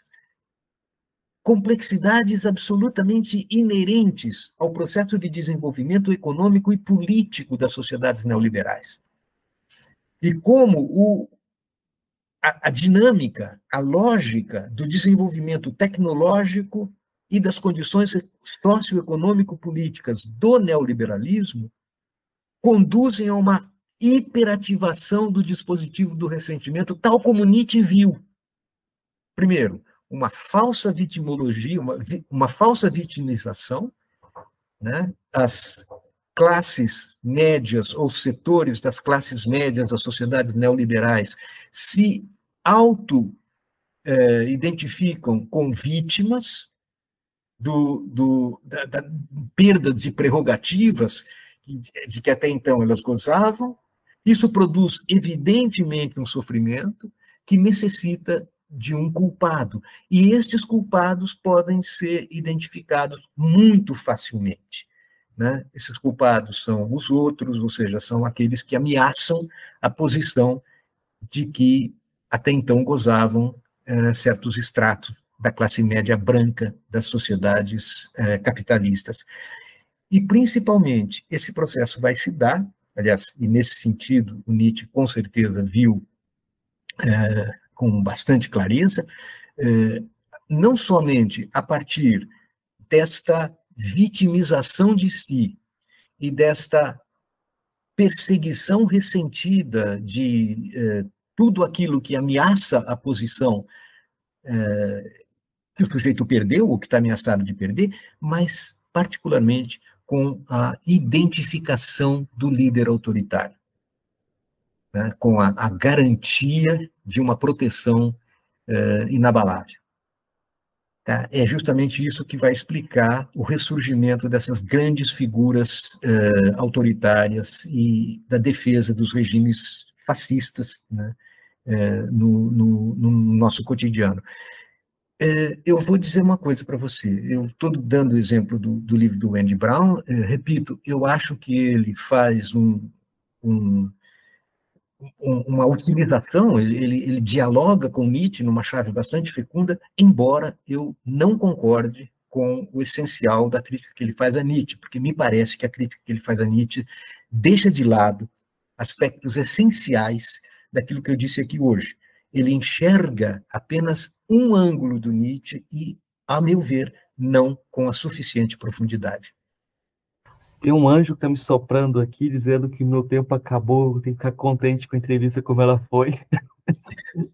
S2: complexidades absolutamente inerentes ao processo de desenvolvimento econômico e político das sociedades neoliberais. E como a dinâmica, a lógica do desenvolvimento tecnológico e das condições socioeconômico-políticas do neoliberalismo conduzem a uma hiperativação do dispositivo do ressentimento, tal como Nietzsche viu. Primeiro, uma falsa vitimologia, uma falsa vitimização, né? As classes médias ou setores das classes médias das sociedades neoliberais se auto-identificam com vítimas da perda de prerrogativas de que até então elas gozavam. Isso produz, evidentemente, um sofrimento que necessita de um culpado. E estes culpados podem ser identificados muito facilmente, né? Esses culpados são os outros, ou seja, são aqueles que ameaçam a posição de que até então gozavam certos estratos da classe média branca das sociedades capitalistas. E, principalmente, esse processo vai se dar, aliás, e nesse sentido, o Nietzsche com certeza viu com bastante clareza, não somente a partir desta vitimização de si e desta perseguição ressentida de tudo aquilo que ameaça a posição que o sujeito perdeu, ou que está ameaçado de perder, mas, particularmente, com a identificação do líder autoritário, né, com a garantia de uma proteção inabalável. tá? É justamente isso que vai explicar o ressurgimento dessas grandes figuras autoritárias e da defesa dos regimes fascistas, né, no nosso cotidiano. Eu vou dizer uma coisa para você. Eu estou dando o exemplo do livro do Andy Brown. Repito, eu acho que ele faz uma utilização, ele dialoga com Nietzsche numa chave bastante fecunda, embora eu não concorde com o essencial da crítica que ele faz a Nietzsche, porque me parece que a crítica que ele faz a Nietzsche deixa de lado aspectos essenciais daquilo que eu disse aqui hoje. Ele enxerga apenas um ângulo do Nietzsche e, a meu ver, não com a suficiente profundidade.
S3: Tem um anjo que está me soprando aqui, dizendo que meu tempo acabou, eu tenho que ficar contente com a entrevista como ela foi.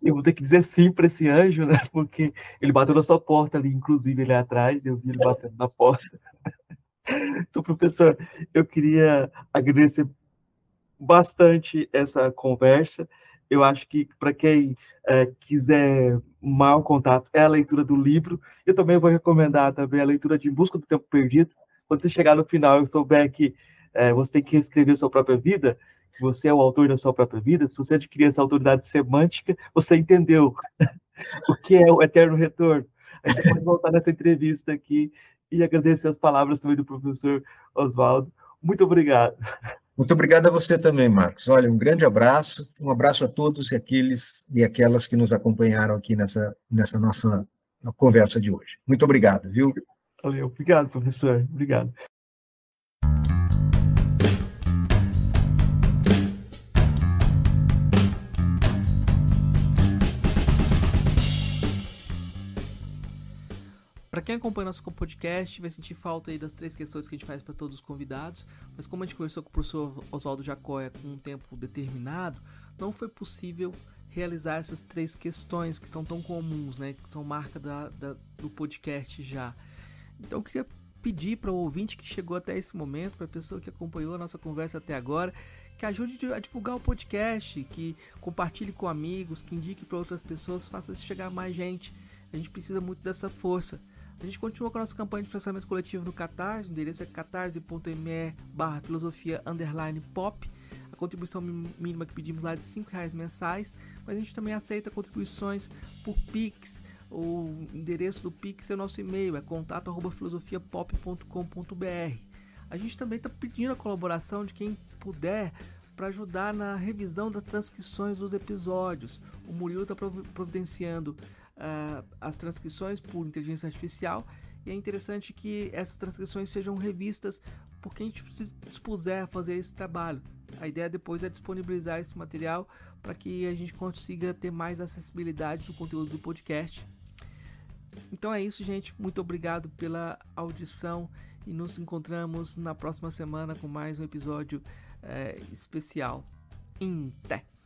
S3: Eu vou ter que dizer sim para esse anjo, né? Porque ele bateu na sua porta ali, inclusive ele atrás, eu vi ele batendo na porta. Então, professor, eu queria agradecer bastante essa conversa. Eu acho que para quem quiser maior contato é a leitura do livro. Eu também vou recomendar também a leitura de Em Busca do Tempo Perdido. Quando você chegar no final e souber que você tem que reescrever sua própria vida, que você é o autor da sua própria vida, se você adquirir essa autoridade semântica, você entendeu o que é o eterno retorno. A gente pode voltar nessa entrevista aqui e agradecer as palavras também do professor Oswaldo. Muito obrigado.
S2: Muito obrigado a você também, Marcos. Olha, um grande abraço, um abraço a todos aqueles e aquelas que nos acompanharam aqui nessa nossa conversa de hoje. Muito obrigado, viu?
S3: Valeu, obrigado, professor. Obrigado.
S1: Para quem acompanha nosso podcast, vai sentir falta aí das 3 questões que a gente faz para todos os convidados, mas como a gente conversou com o professor Oswaldo Jacóia com um tempo determinado, não foi possível realizar essas 3 questões que são tão comuns, né, que são marca do podcast já. Então eu queria pedir para o ouvinte que chegou até esse momento, para a pessoa que acompanhou a nossa conversa até agora, que ajude a divulgar o podcast, que compartilhe com amigos, que indique para outras pessoas, faça chegar mais gente. A gente precisa muito dessa força. A gente continua com a nossa campanha de financiamento coletivo no Catarse, o endereço é catarse.me/filosofia_pop. A contribuição mínima que pedimos lá é de R$5 mensais, mas a gente também aceita contribuições por Pix. O endereço do Pix é o nosso e-mail, é contato@filosofiapop.com.br. A gente também está pedindo a colaboração de quem puder para ajudar na revisão das transcrições dos episódios. O Murilo está providenciando as transcrições por inteligência artificial, e é interessante que essas transcrições sejam revistas por quem se dispuser a fazer esse trabalho. A ideia depois é disponibilizar esse material para que a gente consiga ter mais acessibilidade do conteúdo do podcast. Então é isso, gente. Muito obrigado pela audição e nos encontramos na próxima semana com mais um episódio especial. Até!